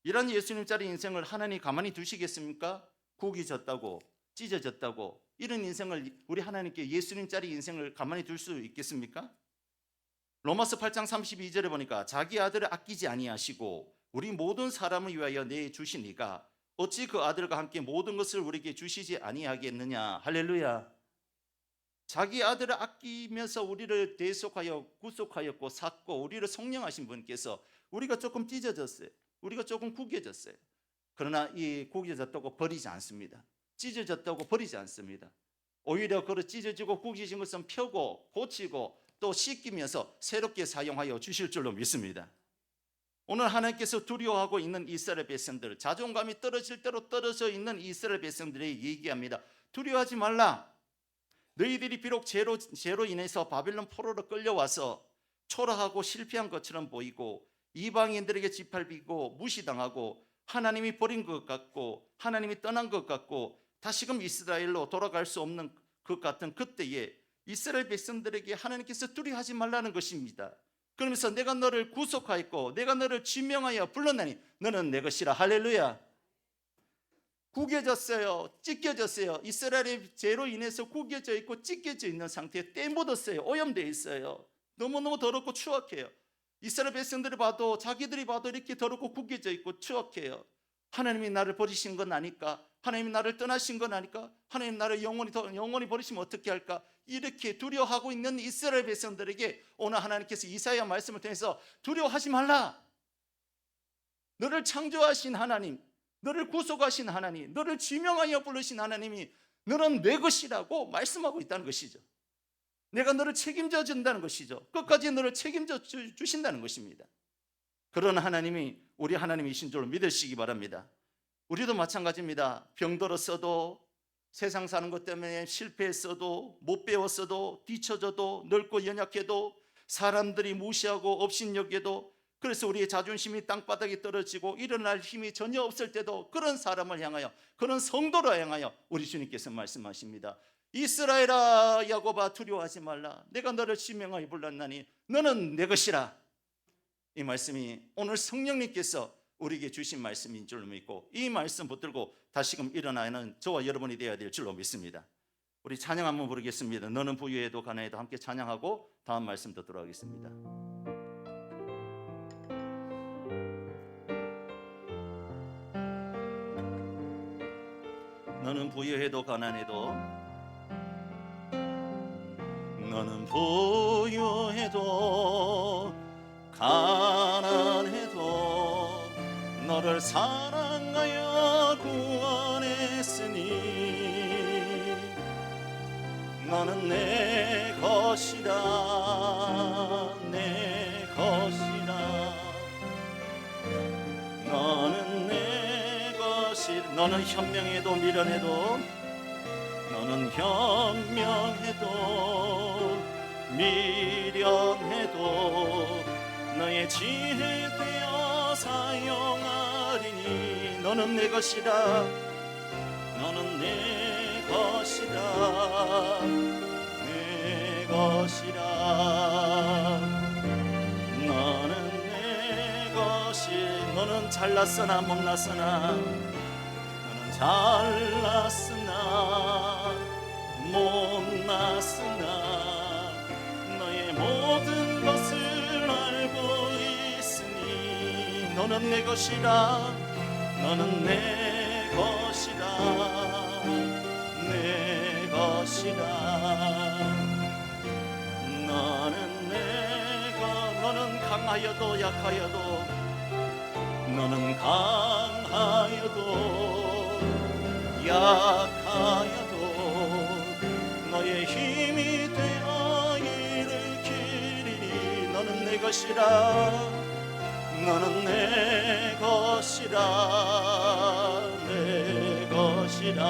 이런 예수님짜리 인생을 하나님 가만히 두시겠습니까? 국이 졌다고, 찢어졌다고, 이런 인생을 우리 하나님께 예수님짜리 인생을 가만히 둘 수 있겠습니까? 로마서 8장 32절에 보니까 자기 아들을 아끼지 아니하시고 우리 모든 사람을 위하여 내주시니가 어찌 그 아들과 함께 모든 것을 우리에게 주시지 아니하겠느냐. 할렐루야. 자기 아들을 아끼면서 우리를 대속하여 구속하였고 샀고 우리를 성령하신 분께서 우리가 조금 찢어졌어요. 우리가 조금 구겨졌어요. 그러나 이 구겨졌다고 버리지 않습니다. 찢어졌다고 버리지 않습니다. 오히려 그 찢어지고 구겨진 것은 펴고 고치고 또 씻기면서 새롭게 사용하여 주실 줄로 믿습니다. 오늘 하나님께서 두려워하고 있는 이스라엘 백성들, 자존감이 떨어질 대로 떨어져 있는 이스라엘 백성들이 얘기합니다. 두려워하지 말라. 너희들이 비록 죄로 인해서 바빌론 포로로 끌려와서 초라하고 실패한 것처럼 보이고 이방인들에게 짓밟히고 무시당하고 하나님이 버린 것 같고 하나님이 떠난 것 같고 다시금 이스라엘로 돌아갈 수 없는 것 같은 그때에 이스라엘 백성들에게 하나님께서 두려워하지 말라는 것입니다. 그러면서 내가 너를 구속하였고 내가 너를 지명하여 불렀나니 너는 내 것이라. 할렐루야. 구겨졌어요. 찢겨졌어요. 이스라엘의 죄로 인해서 구겨져 있고 찢겨져 있는 상태에 때 묻었어요. 오염되어 있어요. 너무너무 더럽고 추악해요. 이스라엘 백성들이 봐도 자기들이 봐도 이렇게 더럽고 구겨져 있고 추악해요. 하나님이 나를 버리신 건 아닐까? 하나님이 나를 떠나신 건 아닐까? 하나님 나를 영원히 버리시면 어떻게 할까? 이렇게 두려워하고 있는 이스라엘 백성들에게 오늘 하나님께서 이사야 말씀을 통해서 두려워하지 말라. 너를 창조하신 하나님, 너를 구속하신 하나님, 너를 지명하여 부르신 하나님이 너는 내 것이라고 말씀하고 있다는 것이죠. 내가 너를 책임져 준다는 것이죠. 끝까지 너를 책임져 주신다는 것입니다. 그런 하나님이 우리 하나님이신 줄 믿으시기 바랍니다. 우리도 마찬가지입니다. 병들었어도 세상 사는 것 때문에 실패했어도 못 배웠어도 뒤처져도 늙고 연약해도 사람들이 무시하고 업신여겨도 그래서 우리의 자존심이 땅바닥에 떨어지고 일어날 힘이 전혀 없을 때도 그런 사람을 향하여 그런 성도를 향하여 우리 주님께서 말씀하십니다. 이스라엘아 야곱아 두려워하지 말라. 내가 너를 지명하여 불렀나니 너는 내 것이라. 이 말씀이 오늘 성령님께서 우리에게 주신 말씀인 줄로 믿고 이 말씀 붙들고 다시금 일어나는 저와 여러분이 되어야 될 줄로 믿습니다. 우리 찬양 한번 부르겠습니다. 너는 부유해도 가난해도 함께 찬양하고 다음 말씀 듣도록 하겠습니다. 너는 부유해도 가난해도 너는 부유해도 가난해도 너를 사랑하여 구원했으니 너는 내 것이라 내 것이라 너는 내 것이라 너는 현명해도 미련해도 너는 현명해도 미련해도 너의 지혜 되어 사용하리니 너는 내 것이라 너는 내 것이라 내 것이라 너는 내 것이 너는 잘났으나 못났으나 너는 잘났으나 못났으나 너의 모든 것을 알고 있으니 너는 내 것이라 너는 내 것이라 내 것이라 너는 내 것 너는 강하여도 약하여도 너는 강하여도 약하여도 너의 힘이 되어 일으키리니 너는 내 것이라 너는 내 것이라 내 것이라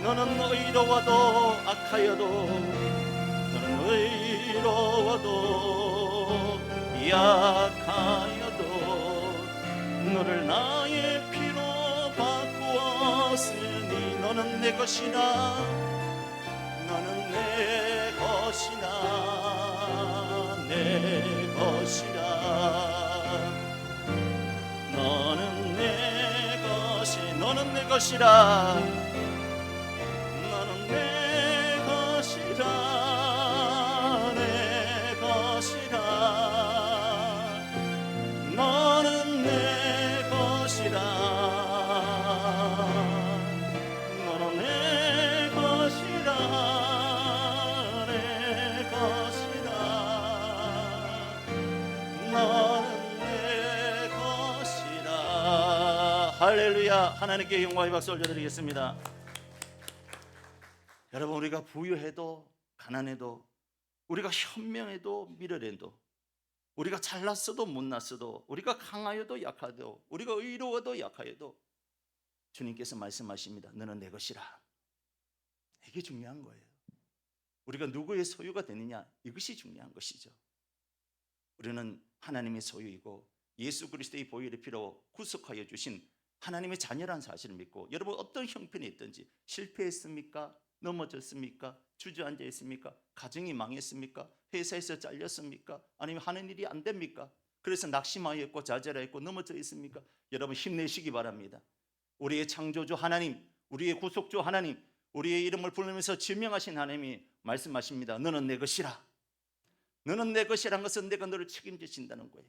너는 의로워도 악하여도 너는 의로워도 약하여도 너를 나의 피로 바꾸었으니 너는 내 것이라 너는 내 것이라 내 것이라 너는 내 것이 너는 내 것이라 너는 내 것이라 내 것이라 너는 내 것이라 너는 내 것이라 내 것이라 너는 내 것이라. 할렐루야. 하나님께 영광의 박수 올려드리겠습니다. 여러분, 우리가 부유해도 가난해도, 우리가 현명해도 미련해도, 우리가 잘났어도 못났어도, 우리가 강하여도 약하여도, 우리가 의로워도 약하여도 주님께서 말씀하십니다. 너는 내 것이라. 이게 중요한 거예요. 우리가 누구의 소유가 되느냐, 이것이 중요한 것이죠. 우리는 하나님의 소유이고 예수 그리스도의 보혈의 피로 구속하여 주신 하나님의 자녀란 사실을 믿고, 여러분 어떤 형편이 있든지, 실패했습니까? 넘어졌습니까? 주저앉아 있습니까? 가정이 망했습니까? 회사에서 잘렸습니까? 아니면 하는 일이 안 됩니까? 그래서 낙심하였고 좌절하였고 넘어져 있습니까? 여러분 힘내시기 바랍니다. 우리의 창조주 하나님, 우리의 구속주 하나님, 우리의 이름을 부르면서 지명하신 하나님이 말씀하십니다. 너는 내 것이라. 너는 내 것이란 것은 내가 너를 책임지신다는 거예요.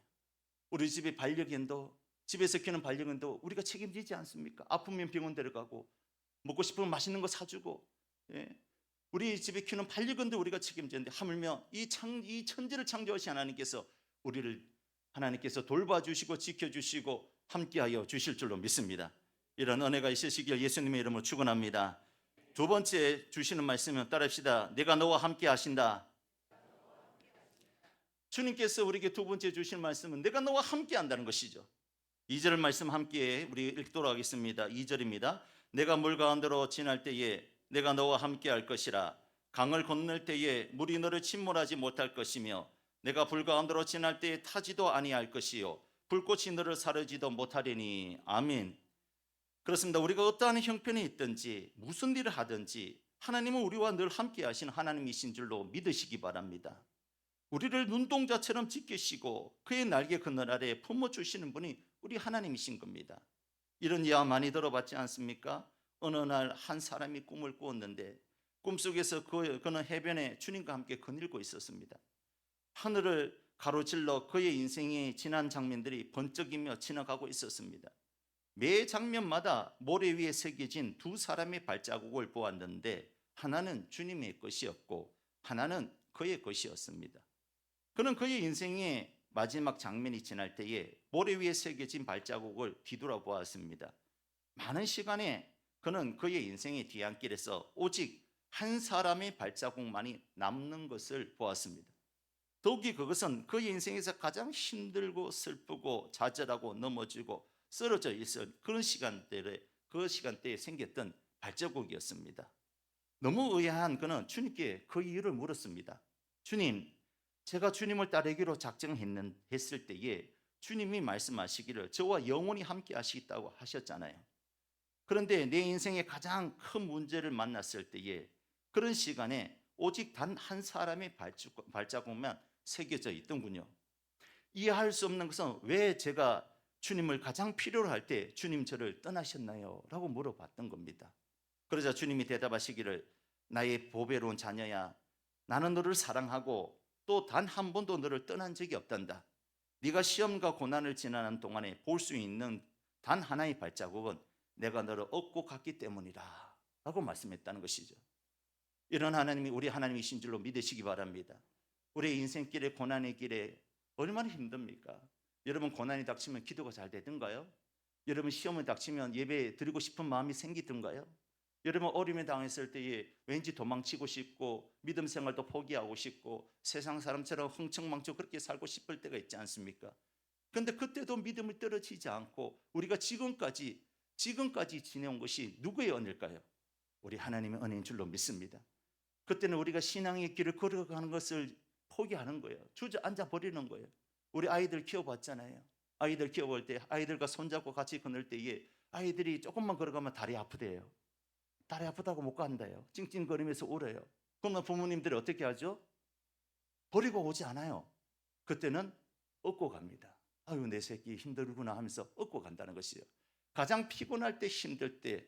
우리 집에 반려견도, 집에서 키우는 반려견도 우리가 책임지지 않습니까? 아프면 병원 데려가고, 먹고 싶으면 맛있는 거 사주고, 예. 우리 집에 키우는 반려견도 우리가 책임지는데, 하물며 이 천지를 창조하신 하나님께서 우리를 하나님께서 돌봐주시고 지켜주시고 함께하여 주실 줄로 믿습니다. 이런 은혜가 있으시길 예수님의 이름으로 축원합니다. 두 번째 주시는 말씀은 따라합시다. 내가 너와 함께 하신다. 주님께서 우리에게 두 번째 주신 말씀은 내가 너와 함께 한다는 것이죠. 2절 말씀 함께 우리 읽도록 하겠습니다. 2절입니다. 내가 물 가운데로 지날 때에 내가 너와 함께 할 것이라. 강을 건널 때에 물이 너를 침몰하지 못할 것이며, 내가 불 가운데로 지날 때에 타지도 아니할 것이요 불꽃이 너를 사르지도 못하리니. 아멘. 그렇습니다. 우리가 어떠한 형편에 있든지 무슨 일을 하든지 하나님은 우리와 늘 함께 하신 하나님이신 줄로 믿으시기 바랍니다. 우리를 눈동자처럼 지키시고 그의 날개 그늘 아래 품어주시는 분이 우리 하나님이신 겁니다. 이런 이야 많이 들어봤지 않습니까? 어느 날 한 사람이 꿈을 꾸었는데 꿈속에서 그는 해변에 주님과 함께 거닐고 있었습니다. 하늘을 가로질러 그의 인생에 지난 장면들이 번쩍이며 지나가고 있었습니다. 매 장면마다 모래 위에 새겨진 두 사람의 발자국을 보았는데, 하나는 주님의 것이었고 하나는 그의 것이었습니다. 그는 그의 인생의 마지막 장면이 지날 때에 모래 위에 새겨진 발자국을 뒤돌아보았습니다. 많은 시간에 그는 그의 인생의 뒤안길에서 오직 한 사람의 발자국만이 남는 것을 보았습니다. 더욱이 그것은 그의 인생에서 가장 힘들고 슬프고 좌절하고 넘어지고 쓰러져 있을 그런 시간대에 생겼던 발자국이었습니다. 너무 의아한 그는 주님께 그 이유를 물었습니다. 주님, 제가 주님을 따르기로 작정했을 때에 주님이 말씀하시기를 저와 영원히 함께 하시겠다고 하셨잖아요. 그런데 내 인생에 가장 큰 문제를 만났을 때에 그런 시간에 오직 단 한 사람의 발자국만 새겨져 있던군요. 이해할 수 없는 것은 왜 제가 주님을 가장 필요로 할 때 주님 저를 떠나셨나요? 라고 물어봤던 겁니다. 그러자 주님이 대답하시기를 나의 보배로운 자녀야, 나는 너를 사랑하고 또 단 한 번도 너를 떠난 적이 없단다. 네가 시험과 고난을 지나는 동안에 볼 수 있는 단 하나의 발자국은 내가 너를 얻고 갔기 때문이라 라고 말씀했다는 것이죠. 이런 하나님이 우리 하나님이신 줄로 믿으시기 바랍니다. 우리의 인생길에, 고난의 길에 얼마나 힘듭니까? 여러분 고난이 닥치면 기도가 잘 되던가요? 여러분 시험을 닥치면 예배 드리고 싶은 마음이 생기던가요? 여러분 어려움에 당했을 때에 왠지 도망치고 싶고 믿음 생활도 포기하고 싶고 세상 사람처럼 흥청망청 그렇게 살고 싶을 때가 있지 않습니까? 그런데 그때도 믿음을 떨어지지 않고 우리가 지금까지 지내온 것이 누구의 은혜일까요? 우리 하나님의 은혜인 줄로 믿습니다. 그때는 우리가 신앙의 길을 걸어가는 것을 포기하는 거예요. 주저앉아 버리는 거예요. 우리 아이들 키워봤잖아요. 아이들 키워볼 때 아이들과 손잡고 같이 거닐 때에 아이들이 조금만 걸어가면 다리 아프대요. 다리 아프다고 못 간대요. 찡찡거리면서 울어요. 그러면 부모님들이 어떻게 하죠? 버리고 오지 않아요. 그때는 업고 갑니다. 아유, 내 새끼 힘들구나 하면서 업고 간다는 것이요. 가장 피곤할 때, 힘들 때,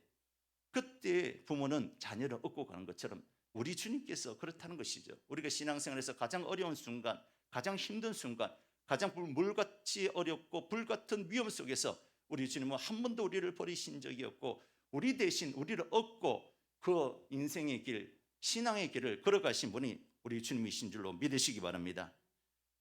그때 부모는 자녀를 업고 가는 것처럼 우리 주님께서 그렇다는 것이죠. 우리가 신앙생활에서 가장 어려운 순간, 가장 힘든 순간, 가장 물같이 어렵고 불같은 위험 속에서 우리 주님은 한 번도 우리를 버리신 적이 없고 우리 대신 우리를 업고 그 인생의 길, 신앙의 길을 걸어가신 분이 우리 주님이신 줄로 믿으시기 바랍니다.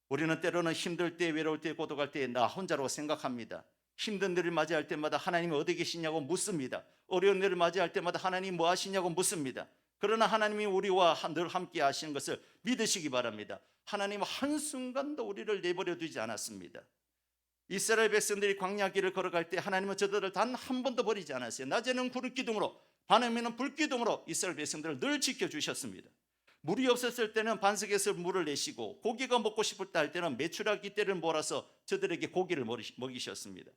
우리는 때로는 힘들 때, 외로울 때, 고독할 때 나 혼자로 생각합니다. 힘든 일을 맞이할 때마다 하나님이 어디 계시냐고 묻습니다. 어려운 일을 맞이할 때마다 하나님 뭐 하시냐고 묻습니다. 그러나 하나님이 우리와 늘 함께 하시는 것을 믿으시기 바랍니다. 하나님은 한순간도 우리를 내버려 두지 않았습니다. 이스라엘 백성들이 광야 길을 걸어갈 때 하나님은 저들을 단 한 번도 버리지 않았어요. 낮에는 구름기둥으로, 밤에는 불기둥으로 이스라엘 백성들을 늘 지켜주셨습니다. 물이 없었을 때는 반석에서 물을 내시고 고기가 먹고 싶을 때 할 때는 메추라기 떼를 몰아서 저들에게 고기를 먹이셨습니다.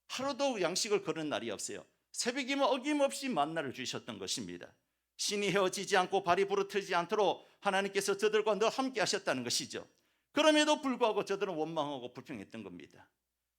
하루도 양식을 거는 날이 없어요. 새벽이면 어김없이 만나를 주셨던 것입니다. 신이 헤어지지 않고 발이 부러뜨리지 않도록 하나님께서 저들과 늘 함께 하셨다는 것이죠. 그럼에도 불구하고 저들은 원망하고 불평했던 겁니다.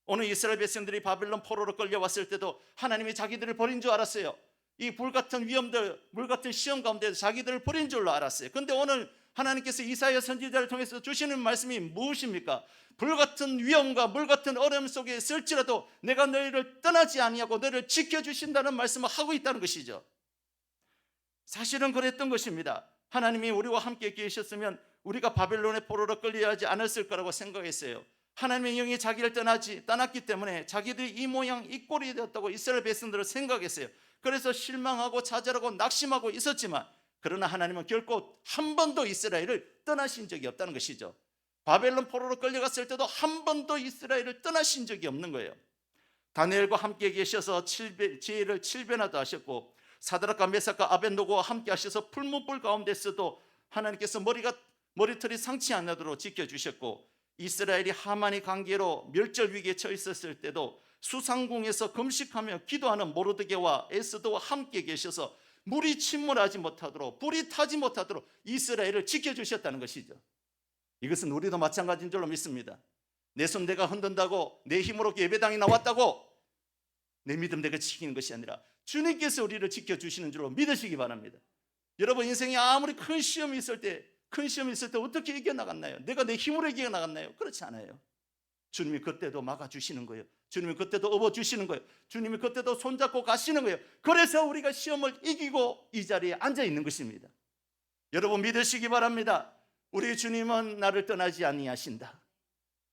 오늘 이스라엘 백성들이 바벨론 포로로 끌려왔을 때도 하나님이 자기들을 버린 줄 알았어요. 이 불같은 위험들, 물같은 시험 가운데서 자기들을 버린 줄로 알았어요. 그런데 오늘 하나님께서 이사야 선지자를 통해서 주시는 말씀이 무엇입니까? 불같은 위험과 물같은 어려움 속에 있을지라도 내가 너희를 떠나지 아니하고 너희를 지켜주신다는 말씀을 하고 있다는 것이죠. 사실은 그랬던 것입니다. 하나님이 우리와 함께 계셨으면 우리가 바벨론의 포로로 끌려하지 않았을 거라고 생각했어요. 하나님의 영이 자기를 떠났기 때문에 자기들이 이 모양 이 꼴이 되었다고 이스라엘 백성들을 생각했어요. 그래서 실망하고 좌절하고 낙심하고 있었지만 그러나 하나님은 결코 한 번도 이스라엘을 떠나신 적이 없다는 것이죠. 바벨론 포로로 끌려갔을 때도 한 번도 이스라엘을 떠나신 적이 없는 거예요. 다니엘과 함께 계셔서 지혜를 7배나 하셨고 사드락과 메삭과 아벳노고와 함께 하셔서 풀무불 가운데서도 하나님께서 머리털이 상치 않도록 지켜주셨고 이스라엘이 하만의 관계로 멸절 위기에 처해 있었을 때도 수상궁에서 금식하며 기도하는 모르드게와 에스더와 함께 계셔서 물이 침몰하지 못하도록 불이 타지 못하도록 이스라엘을 지켜주셨다는 것이죠. 이것은 우리도 마찬가지인 줄로 믿습니다. 내 손 내가 흔든다고 내 힘으로 예배당에 나왔다고 내 믿음 내가 지키는 것이 아니라 주님께서 우리를 지켜주시는 줄로 믿으시기 바랍니다. 여러분 인생에 아무리 큰 시험이 있을 때 어떻게 이겨나갔나요? 내가 내 힘으로 이겨나갔나요? 그렇지 않아요. 주님이 그때도 막아주시는 거예요. 주님이 그때도 업어주시는 거예요. 주님이 그때도 손잡고 가시는 거예요. 그래서 우리가 시험을 이기고 이 자리에 앉아 있는 것입니다. 여러분 믿으시기 바랍니다. 우리 주님은 나를 떠나지 아니하신다.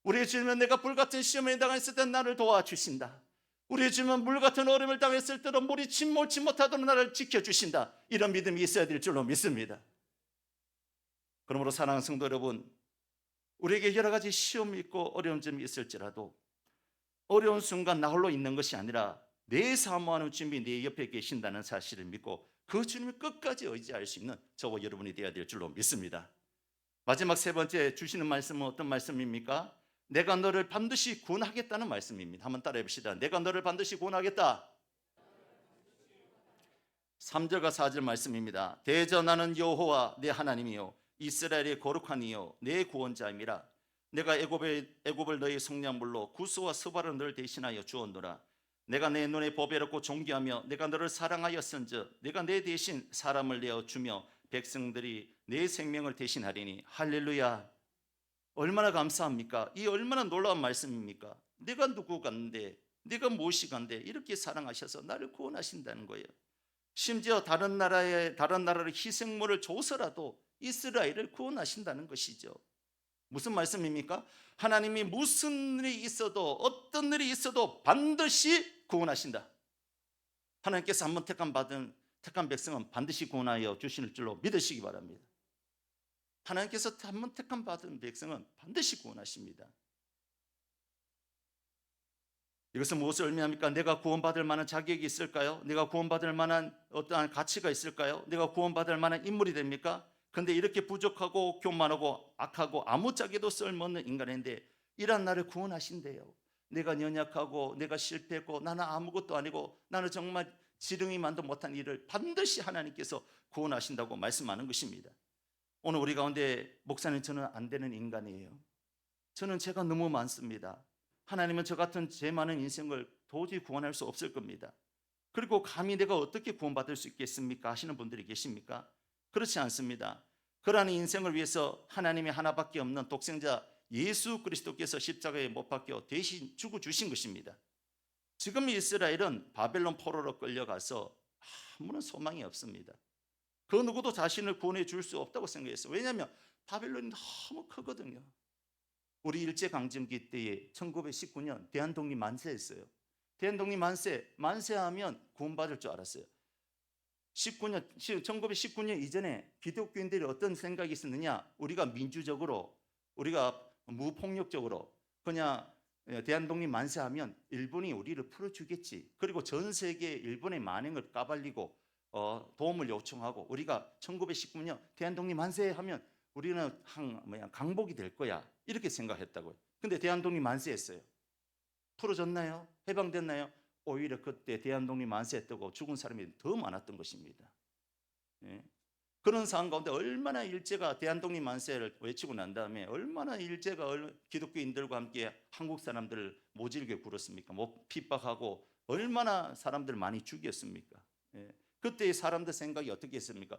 우리 주님은 내가 불같은 시험에 당했을 때 나를 도와주신다. 우리 주님은 물같은 어려움을 당했을 때도 물이 침몰치 못하도록 나를 지켜주신다. 이런 믿음이 있어야 될 줄로 믿습니다. 그러므로 사랑하는 성도 여러분, 우리에게 여러 가지 시험이 있고 어려운 점이 있을지라도 어려운 순간 나 홀로 있는 것이 아니라 내 사모하는 주님이 내 옆에 계신다는 사실을 믿고 그 주님을 끝까지 의지할 수 있는 저와 여러분이 되어야 될 줄로 믿습니다. 마지막 세 번째 주시는 말씀은 어떤 말씀입니까? 내가 너를 반드시 구원하겠다는 말씀입니다. 한번 따라해 봅시다. 내가 너를 반드시 구원하겠다. 3절과 4절 말씀입니다. 대저 나는 여호와 내 하나님이요 이스라엘의 거룩한 이요 내 구원자임이라. 내가 애굽을 너희 성량물로 구스와 스바를 너를 대신하여 주었노라. 내가 내 눈에 보배롭고 존귀하며 내가 너를 사랑하였은즉 내가 내 대신 사람을 내어 주며 백성들이 내 생명을 대신하리니. 할렐루야. 얼마나 감사합니까? 이 얼마나 놀라운 말씀입니까? 내가 누구 간데 내가 무엇이 간데 이렇게 사랑하셔서 나를 구원하신다는 거예요. 심지어 다른 나라를 희생물을 줘서라도 이스라엘을 구원하신다는 것이죠. 무슨 말씀입니까? 하나님이 무슨 일이 있어도 어떤 일이 있어도 반드시 구원하신다. 하나님께서 한번 택한 백성은 반드시 구원하여 주실 줄로 믿으시기 바랍니다. 하나님께서 한번 택한 받은 백성은 반드시 구원하십니다. 이것은 무엇을 의미합니까? 내가 구원받을 만한 자격이 있을까요? 내가 구원받을 만한 어떠한 가치가 있을까요? 내가 구원받을 만한 인물이 됩니까? 그런데 이렇게 부족하고 교만하고 악하고 아무짝에도 쓸모없는 인간인데 이런 나를 구원하신대요. 내가 연약하고 내가 실패했고 나는 아무것도 아니고 나는 정말 지렁이만도 못한 일을 반드시 하나님께서 구원하신다고 말씀하는 것입니다. 오늘 우리 가운데 목사님, 저는 안 되는 인간이에요. 저는 죄가 너무 많습니다. 하나님은 저 같은 죄 많은 인생을 도저히 구원할 수 없을 겁니다. 그리고 감히 내가 어떻게 구원받을 수 있겠습니까? 하시는 분들이 계십니까? 그렇지 않습니다. 그러한 인생을 위해서 하나님이 하나밖에 없는 독생자 예수 그리스도께서 십자가에 못 박혀 대신 죽어주신 것입니다. 지금 이스라엘은 바벨론 포로로 끌려가서 아무런 소망이 없습니다. 그 누구도 자신을 구원해 줄 수 없다고 생각했어요. 왜냐하면 바벨론이 너무 크거든요. 우리 일제강점기 때에 1919년 대한독립 만세했어요. 대한독립 만세하면 구원받을 줄 알았어요. 1919년 이전에 기독교인들이 어떤 생각이 있었느냐? 우리가 민주적으로, 우리가 무폭력적으로 그냥 대한독립 만세하면 일본이 우리를 풀어주겠지. 그리고 전 세계 일본의 만행을 까발리고 도움을 요청하고, 우리가 1919년 대한독립 만세하면 우리는 강복이 될 거야, 이렇게 생각했다고요. 근데 대한독립 만세했어요. 풀어졌나요? 해방됐나요? 오히려 그때 대한독립 만세했다고 죽은 사람이 더 많았던 것입니다. 예. 그런 상황 가운데 얼마나 일제가 대한독립 만세를 외치고 난 다음에 얼마나 일제가 기독교인들과 함께 한국 사람들을 모질게 굴었습니까? 핍박하고 얼마나 사람들 많이 죽였습니까? 예. 그때의 사람들 생각이 어떻게 했습니까?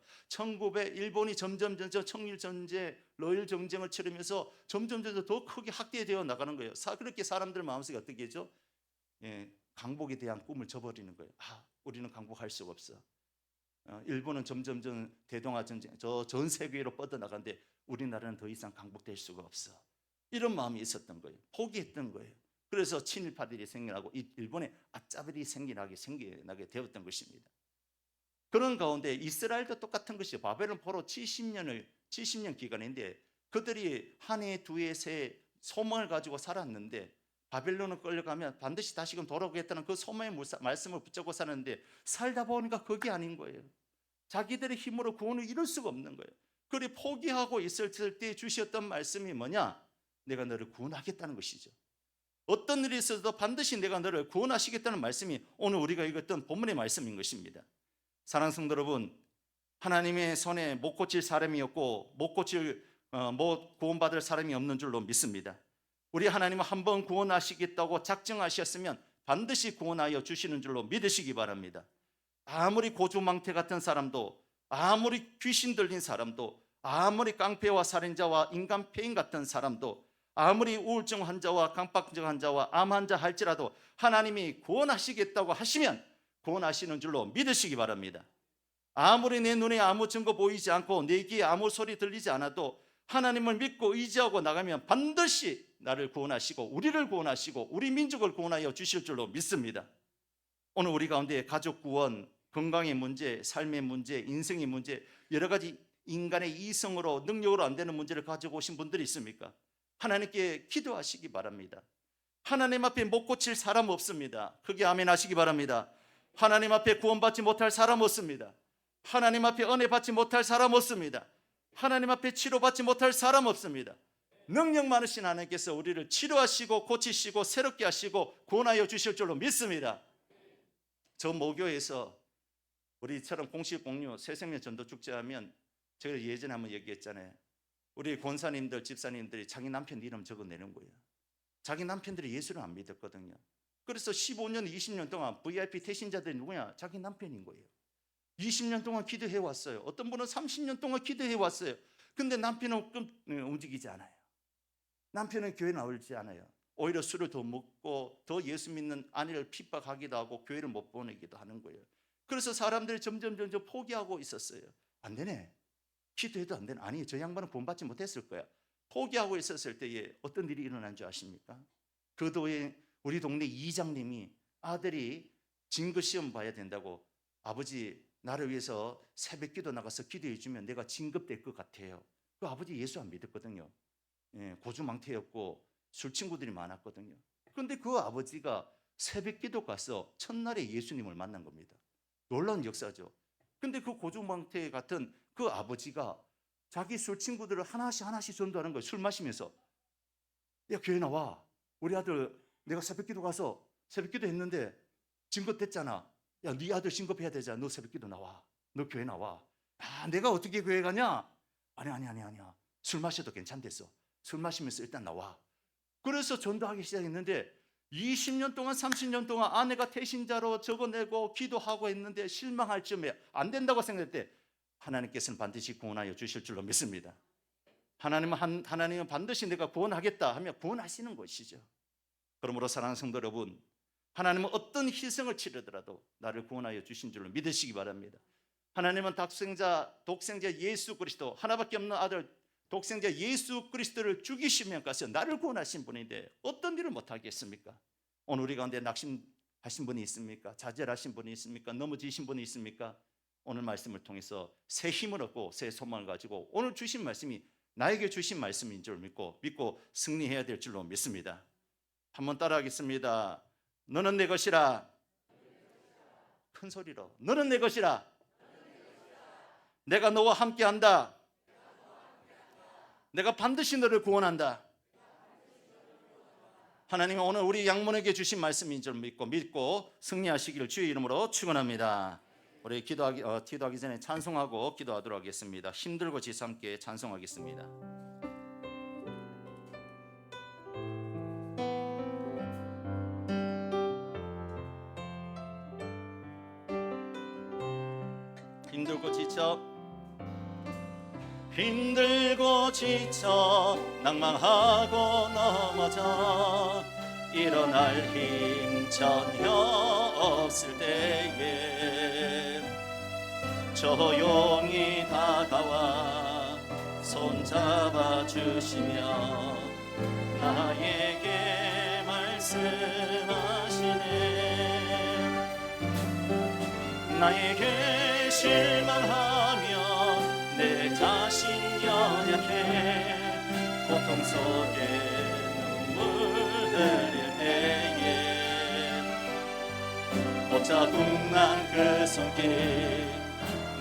일본이 점점 청일 전쟁, 러일 전쟁을 치르면서 점점 더 크게 확대되어 나가는 거예요. 그렇게 사람들 마음속에 어떻게 했죠? 예, 강복에 대한 꿈을 저버리는 거예요. 우리는 강복할 수가 없어. 일본은 점점 대동아 전쟁, 전 세계로 뻗어나가는데 우리나라는 더 이상 강복될 수가 없어. 이런 마음이 있었던 거예요. 포기했던 거예요. 그래서 친일파들이 생겨나고 일본의 아짜들이 생겨나게 되었던 것입니다. 그런 가운데 이스라엘도 똑같은 것이죠. 바벨론 포로 70년 기간인데 그들이 한 해, 두 해, 세 해 소망을 가지고 살았는데 바벨론을 끌려가면 반드시 다시금 돌아오겠다는 그 소망의 말씀을 붙잡고 사는데 살다 보니까 그게 아닌 거예요. 자기들의 힘으로 구원을 이룰 수가 없는 거예요. 그리 포기하고 있을 때 주셨던 말씀이 뭐냐? 내가 너를 구원하겠다는 것이죠. 어떤 일이 있어도 반드시 내가 너를 구원하시겠다는 말씀이 오늘 우리가 읽었던 본문의 말씀인 것입니다. 사랑하는 성도 여러분, 하나님의 손에 못 고칠 사람이 없고 못 구원받을 사람이 없는 줄로 믿습니다. 우리 하나님은 한번 구원하시겠다고 작정하셨으면 반드시 구원하여 주시는 줄로 믿으시기 바랍니다. 아무리 고주망태 같은 사람도, 아무리 귀신 들린 사람도, 아무리 깡패와 살인자와 인간 폐인 같은 사람도, 아무리 우울증 환자와 강박증 환자와 암 환자 할지라도 하나님이 구원하시겠다고 하시면 구원하시는 줄로 믿으시기 바랍니다. 아무리 내 눈에 아무 증거 보이지 않고 내 귀에 아무 소리 들리지 않아도 하나님을 믿고 의지하고 나가면 반드시 나를 구원하시고 우리를 구원하시고 우리 민족을 구원하여 주실 줄로 믿습니다. 오늘 우리 가운데 가족 구원, 건강의 문제, 삶의 문제, 인생의 문제, 여러 가지 인간의 이성으로 능력으로 안 되는 문제를 가지고 오신 분들이 있습니까? 하나님께 기도하시기 바랍니다. 하나님 앞에 못 고칠 사람 없습니다. 크게 아멘 하시기 바랍니다. 하나님 앞에 구원받지 못할 사람 없습니다. 하나님 앞에 은혜 받지 못할 사람 없습니다. 하나님 앞에 치료받지 못할 사람 없습니다. 능력 많으신 하나님께서 우리를 치료하시고 고치시고 새롭게 하시고 구원하여 주실 줄로 믿습니다. 저 모교에서 우리처럼 공식 공유 새생명 전도 축제하면 제가 예전에 한번 얘기했잖아요. 우리 권사님들, 집사님들이 자기 남편 이름 적어내는 거예요. 자기 남편들이 예수를 안 믿었거든요. 그래서 15년, 20년 동안 VIP 태신자들이 누구냐? 자기 남편인 거예요. 20년 동안 기도해 왔어요. 어떤 분은 30년 동안 기도해 왔어요. 근데 남편은 움직이지 않아요. 남편은 교회 나오지 않아요. 오히려 술을 더 먹고 더 예수 믿는 아내를 핍박하기도 하고 교회를 못 보내기도 하는 거예요. 그래서 사람들이 점점 포기하고 있었어요. 안 되네. 기도해도 안 되네. 아니, 저 양반은 구원받지 못했을 거야. 포기하고 있었을 때에 어떤 일이 일어난 줄 아십니까? 그 도에 우리 동네 이장님이 아들이 진급 시험 봐야 된다고, 아버지 나를 위해서 새벽 기도 나가서 기도해 주면 내가 진급될 것 같아요. 그 아버지 예수 안 믿었거든요. 고주망태였고 술 친구들이 많았거든요. 그런데 그 아버지가 새벽 기도 가서 첫날에 예수님을 만난 겁니다. 놀라운 역사죠. 근데 그 고주망태 같은 그 아버지가 자기 술 친구들을 하나씩 전도하는 거예요. 술 마시면서. 야, 교회 나와. 우리 아들 내가 새벽 기도 가서 새벽 기도 했는데 진급됐잖아. 야, 네 아들 신급해야 되잖아. 너 새벽기도 나와. 너 교회 나와. 아, 내가 어떻게 교회 가냐? 아니야. 술 마셔도 괜찮댔어. 술 마시면서 일단 나와. 그래서 전도하기 시작했는데 20년 동안 30년 동안 아내가 태신자로 적어내고 기도하고 했는데 실망할 쯤에 안 된다고 생각할 때 하나님께서는 반드시 구원하여 주실 줄로 믿습니다. 하나님은 반드시 내가 구원하겠다 하면 구원하시는 것이죠. 그러므로 사랑하는 성도 여러분, 하나님은 어떤 희생을 치르더라도 나를 구원하여 주신 줄로 믿으시기 바랍니다. 하나님은 독생자 예수 그리스도, 하나밖에 없는 아들 독생자 예수 그리스도를 죽이시면 가서 나를 구원하신 분인데 어떤 일을 못하겠습니까? 오늘 우리 가운데 낙심하신 분이 있습니까? 좌절하신 분이 있습니까? 넘어지신 분이 있습니까? 오늘 말씀을 통해서 새 힘을 얻고 새 소망을 가지고 오늘 주신 말씀이 나에게 주신 말씀인 줄 믿고 승리해야 될 줄로 믿습니다. 한번 따라하겠습니다. 너는 내 것이라. 큰 소리로 너는 내 것이라. 내가 너와 함께한다. 내가 반드시 너를 구원한다. 하나님은 오늘 우리 양문에게 주신 말씀인 줄 믿고 승리하시기를 주의 이름으로 축원합니다. 우리 기도하기 전에 찬송하고 기도하도록 하겠습니다. 힘들고 지쳐 함께 찬송하겠습니다. 힘들고 지쳐 낭망하고 넘어져 일어날 힘 전혀 없을 때에 조용히 다가와 손잡아 주시며 나에게 말씀하시네. 나에게 실망하며 내 자신 연약해 고통 속에 눈물 흘릴 때에 옷자국 난 그 손길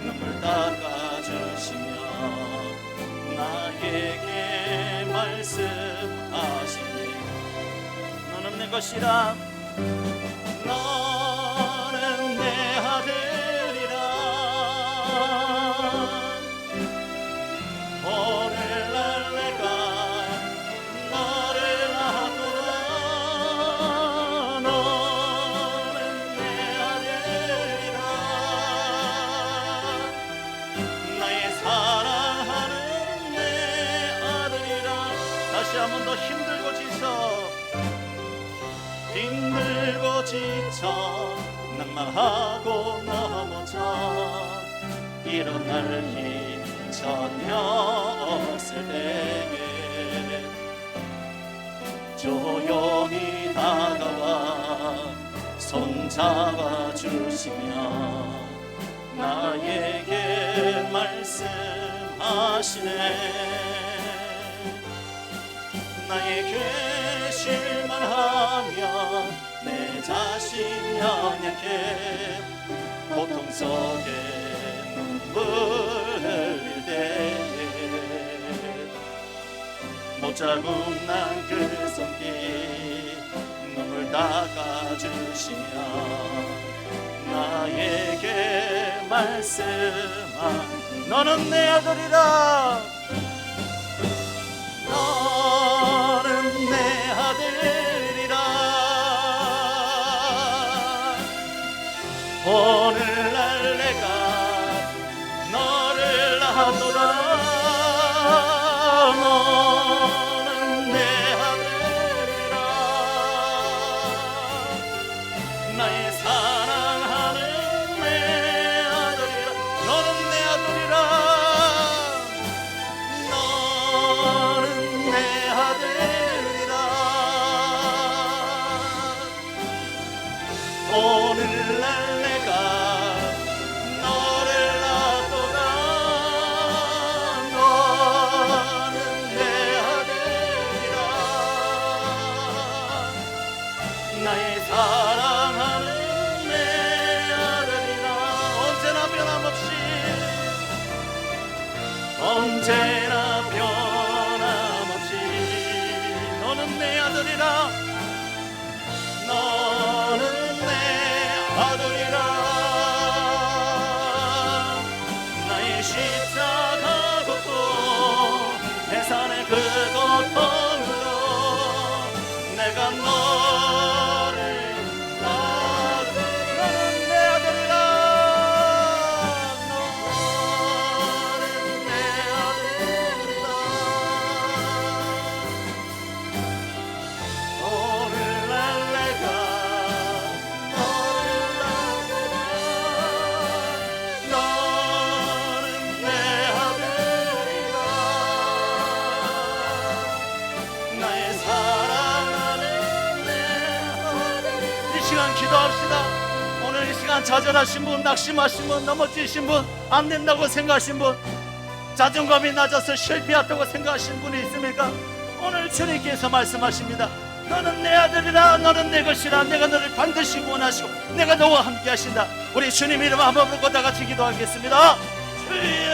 눈물 닦아주시며 나에게 말씀하시니 너는 내 것이라. 너는 내 아들이라. 오늘날 내가 너를 낳았구나. 너는 내 아들이라. 나의 사랑하는 내 아들이라. 다시 한 번 더 힘들고 지쳐 낭망하고 넘어져 일어날 힘 전혀 없을 때에 조용히 다가와 손잡아 주시며 나에게 말씀하시네. 나에게 실망하며 내 자신 연약해 고통 속에 눈물 흘릴 때에 못자국 난 그 손길 눈물 닦아주시며 나에게 너는 내 아들이라. 너는 내 아들이라. 오늘날 내가 너를 낳았도다. 너는 내 아들이라. 나의 사랑하는 내 아들이라. 너는 내 아들이라. 너는 내 아들이라. 오늘날 내가 너를 낳았도다. 너는 내 아들이라. 나의 사랑하는 내 아들이라. 언제나 변함없이 너는 내 아들이라. 너는 내 아들이라. 시간 좌절하신 분, 낙심하신 분, 넘어지신 분, 안 된다고 생각하신 분, 자존감이 낮아서 실패했다고 생각하신 분이 있습니까? 오늘 주님께서 말씀하십니다. 너는 내 아들이라, 너는 내 것이라, 내가 너를 반드시 구원하시고 내가 너와 함께 하신다. 우리 주님 이름 한번 부르고 다 같이 기도하겠습니다. 주여,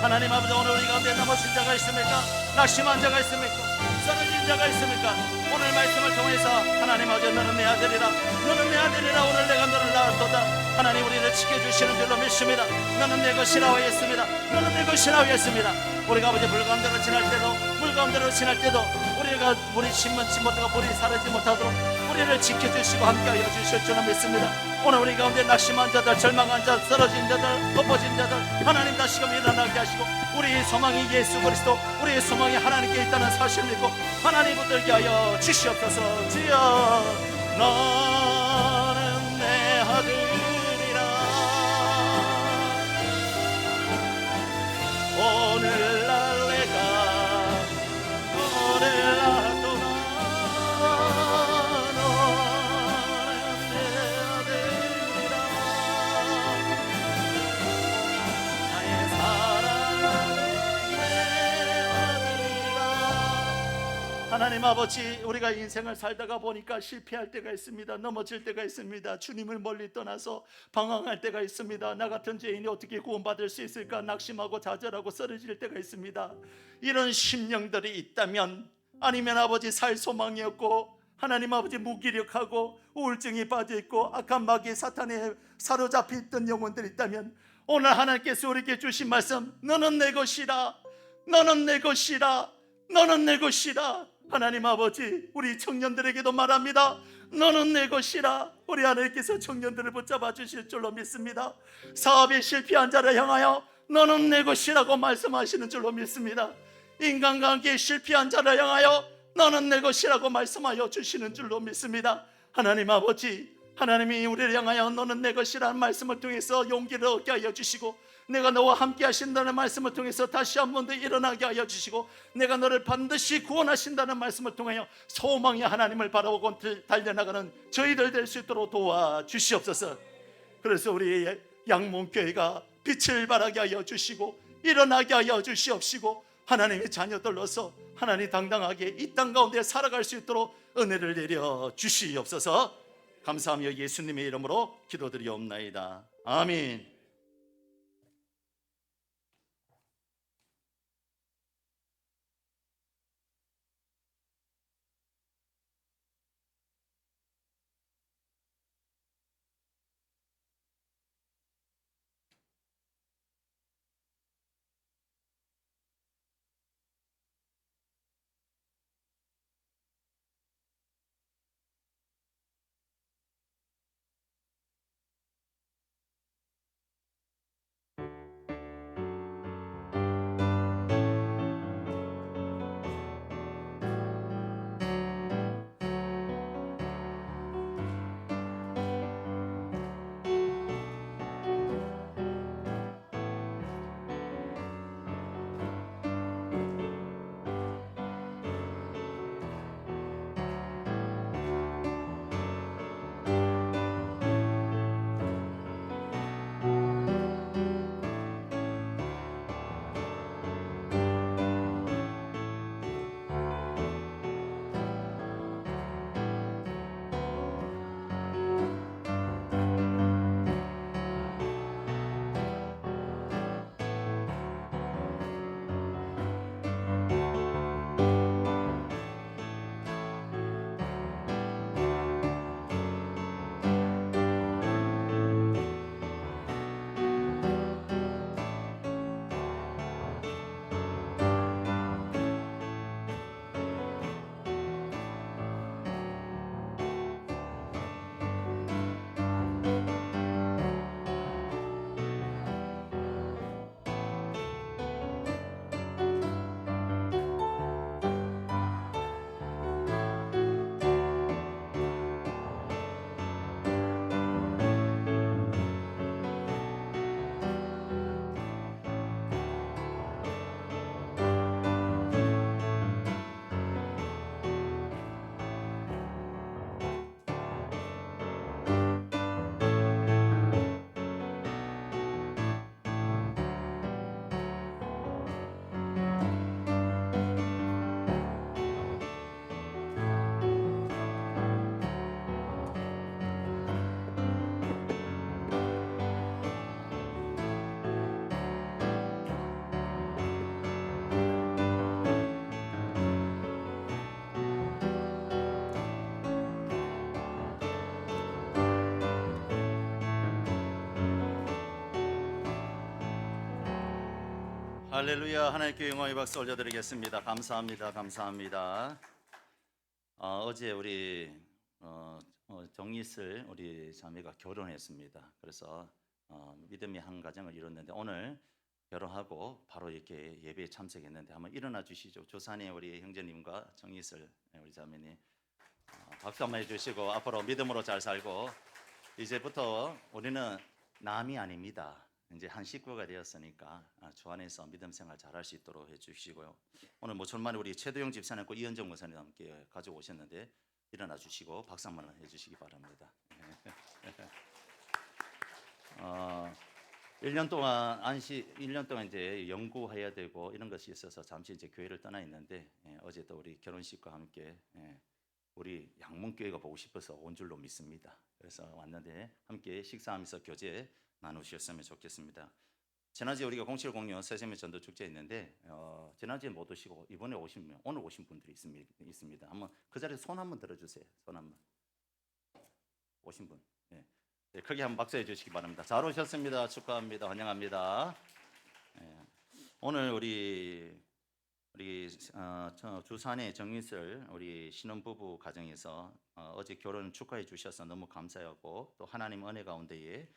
하나님 아버지, 오늘 우리 가운데 넘어진 자가 있습니까? 낙심한 자가 있습니까? 쓰러진 자가 있습니까? 오늘 말씀을 통해서 하나님 아버지, 너는 내 아들이라, 너는 내 아들이라, 오늘 내가 너를 낳았도다. 하나님 우리를 지켜주시는 줄로 믿습니다. 너는 내 것이라고 했습니다. 너는 내 것이라고 했습니다. 우리가 아버지 물 가운데로 지날 때도, 물 가운데로 지날 때도 우리가 물이 침먼지 못하고 물이 사르지 못하도록 우리를 지켜주시고 함께하여 주실 줄로 믿습니다. 오늘 우리 가운데 낙심한 자들, 절망한 자, 쓰러진 자들, 덮어진 자들, 하나님 다시금 일어나게 하시고 우리의 소망이 예수 그리스도, 우리의 소망이 하나님께 있다는 사실을 믿고 하나님 붙들게 하여 주시옵소서. 주여, 너는 내 아들이라, 오늘날 내가 너를 낳았도다. 너는 내 아들이라, 나의 사랑하는 내 아들이라. 하나님 아버지, 우리가 인생을 살다가 보니까 실패할 때가 있습니다. 넘어질 때가 있습니다. 주님을 멀리 떠나서 방황할 때가 있습니다. 나 같은 죄인이 어떻게 구원받을 수 있을까 낙심하고 좌절하고 쓰러질 때가 있습니다. 이런 심령들이 있다면, 아니면 아버지 살 소망이 없고 하나님 아버지 무기력하고 우울증이 빠져있고 악한 마귀 사탄에 사로잡혀 있던 영혼들이 있다면, 오늘 하나님께서 우리에게 주신 말씀, 너는 내 것이라, 너는 내 것이라, 너는 내 것이라. 하나님 아버지, 우리 청년들에게도 말합니다. 너는 내 것이라. 우리 하나님께서 청년들을 붙잡아 주실 줄로 믿습니다. 사업에 실패한 자를 향하여 너는 내 것이라고 말씀하시는 줄로 믿습니다. 인간관계에 실패한 자를 향하여 너는 내 것이라고 말씀하여 주시는 줄로 믿습니다. 하나님 아버지, 하나님이 우리를 향하여 너는 내 것이라는 말씀을 통해서 용기를 얻게 하여 주시고, 내가 너와 함께 하신다는 말씀을 통해서 다시 한 번 더 일어나게 하여 주시고, 내가 너를 반드시 구원하신다는 말씀을 통하여 소망의 하나님을 바라보고 달려나가는 저희들 될 수 있도록 도와주시옵소서. 그래서 우리 양문교회가 빛을 발하게 하여 주시고 일어나게 하여 주시옵시고, 하나님의 자녀들로서 하나님 당당하게 이 땅 가운데 살아갈 수 있도록 은혜를 내려 주시옵소서. 감사하며 예수님의 이름으로 기도드리옵나이다. 아멘. 할렐루야. 하나님께 영광의 박수 올려드리겠습니다. 감사합니다. 감사합니다. 어제 우리 정리슬 우리 자매가 결혼했습니다. 그래서 믿음의 한 가정을 이뤘는데 오늘 결혼하고 바로 이렇게 예배에 참석했는데 한번 일어나 주시죠. 조산의 우리 형제님과 정리슬 우리 자매님 박수 한번 해주시고 앞으로 믿음으로 잘 살고 이제부터 우리는 남이 아닙니다. 이제 한 식구가 되었으니까 주 안에서 믿음 생활 잘할 수 있도록 해주시고요. 오늘 모철만에 우리 최도영 집사님과 이현정 목사님 함께 가져오셨는데 일어나 주시고 박수 한번 해주시기 바랍니다. 1년 동안 1년 동안 이제 연구해야 되고 이런 것이 있어서 잠시 이제 교회를 떠나 있는데 어제 또 우리 결혼식과 함께 우리 양문교회가 보고 싶어서 온 줄로 믿습니다. 그래서 왔는데 함께 식사하면서 교제 나누셨으면 좋겠습니다. 지난주에 우리가 0706 새세미 전도 축제 있는데 지난주에 못 오시고 이번에 오늘 오신 분들이 있습니다. 한번 그 자리에 손 한번 들어주세요. 손 한번 오신 분. 네, 크게 한번 박수해 주시기 바랍니다. 잘 오셨습니다. 축하합니다. 환영합니다. 오늘 우리 주산의 정인슬 우리 신혼부부 가정에서 어제 결혼 축하해 주셔서 너무 감사하고 또 하나님 은혜 가운데에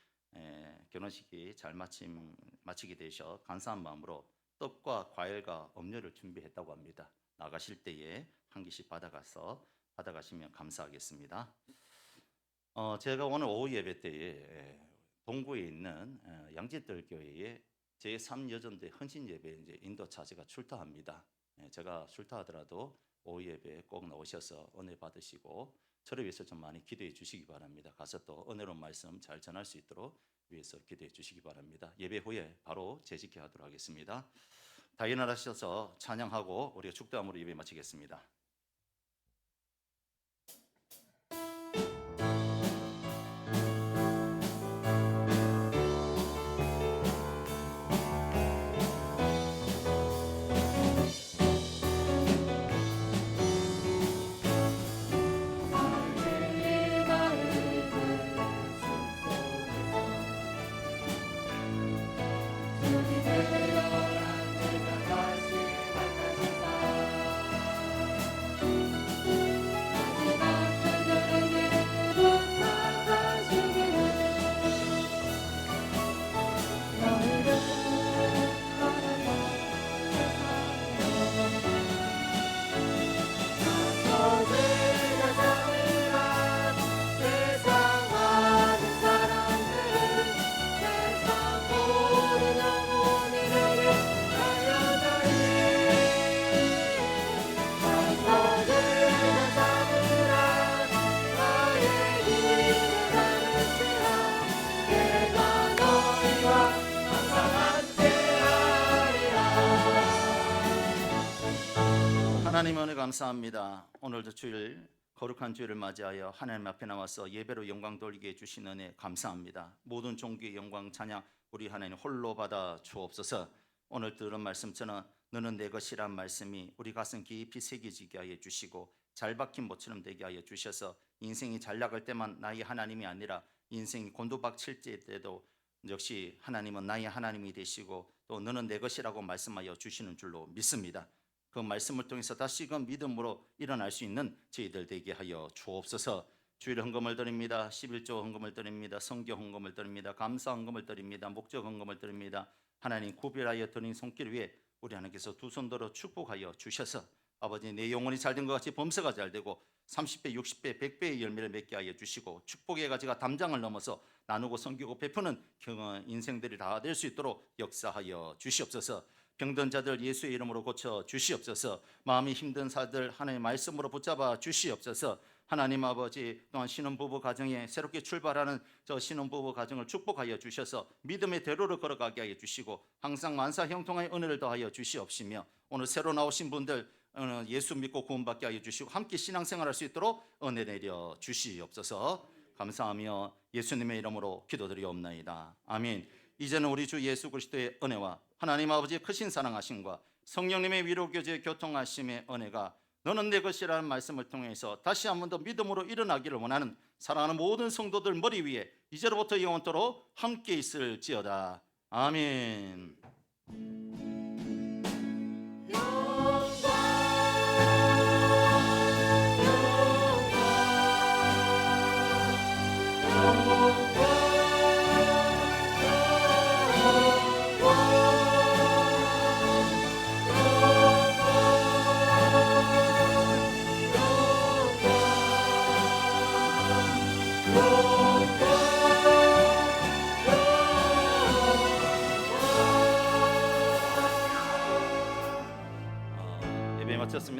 결혼식이 잘 마치게 되셔 감사한 마음으로 떡과 과일과 음료를 준비했다고 합니다. 나가실 때에 한 개씩 받아가시면 감사하겠습니다. 제가 오늘 오후 예배 때에 동구에 있는 양진뜰교회에 제3여전대 헌신 예배 이제 인도 차지가 출타합니다. 제가 출타하더라도 오후 예배 꼭 나오셔서 은혜 받으시고 저를 위해서 좀 많이 기도해 주시기 바랍니다. 가서 또 은혜로운 말씀 잘 전할 수 있도록 위해서 기도해 주시기 바랍니다. 예배 후에 바로 재직해 하도록 하겠습니다. 다 일어나셔서 찬양하고 우리가 축도함으로 예배 마치겠습니다. 하나님 은혜 감사합니다. 오늘도 주일 거룩한 주일을 맞이하여 하나님 앞에 나와서 예배로 영광 돌리게 해주신 은혜 감사합니다. 모든 종교의 영광 찬양 우리 하나님 홀로 받아 주옵소서. 오늘 들은 말씀처럼 너는 내 것이란 말씀이 우리 가슴 깊이 새겨지게 하여 주시고 잘 박힌 못처럼 되게 하여 주셔서 인생이 잘 나갈 때만 나의 하나님이 아니라 인생이 곤두박칠 때도 역시 하나님은 나의 하나님이 되시고 또 너는 내 것이라고 말씀하여 주시는 줄로 믿습니다. 그 말씀을 통해서 다시금 믿음으로 일어날 수 있는 저희들 되게 하여 주옵소서. 주일 헌금을 드립니다. 11조 헌금을 드립니다. 성교 헌금을 드립니다. 감사 헌금을 드립니다. 목적 헌금을 드립니다. 하나님 구별하여 드린 손길 위에 우리 하나님께서 두 손 들어 축복하여 주셔서 아버지 내 영혼이 잘된 것 같이 범사가 잘되고 30배, 60배, 100배의 열매를 맺게 하여 주시고 축복의 가지가 담장을 넘어서 나누고 섬기고 베푸는 인생들이 다 될 수 있도록 역사하여 주시옵소서. 병든 자들 예수의 이름으로 고쳐 주시옵소서. 마음이 힘든 사들 하나님의 말씀으로 붙잡아 주시옵소서. 하나님 아버지 또한 신혼부부 가정에 새롭게 출발하는 저 신혼부부 가정을 축복하여 주셔서 믿음의 대로를 걸어가게 하여 주시고 항상 만사 형통의 은혜를 더하여 주시옵시며 오늘 새로 나오신 분들 예수 믿고 구원받게 하여 주시고 함께 신앙생활할 수 있도록 은혜 내려 주시옵소서. 감사하며 예수님의 이름으로 기도드리옵나이다. 아멘. 이제는 우리 주 예수 그리스도의 은혜와 하나님 아버지의 크신 사랑하심과 성령님의 위로교제 교통하심의 은혜가 너는 내 것이라는 말씀을 통해서 다시 한 번 더 믿음으로 일어나기를 원하는 사랑하는 모든 성도들 머리 위에 이제로부터 영원토록 함께 있을지어다. 아멘. 마쳤습니다.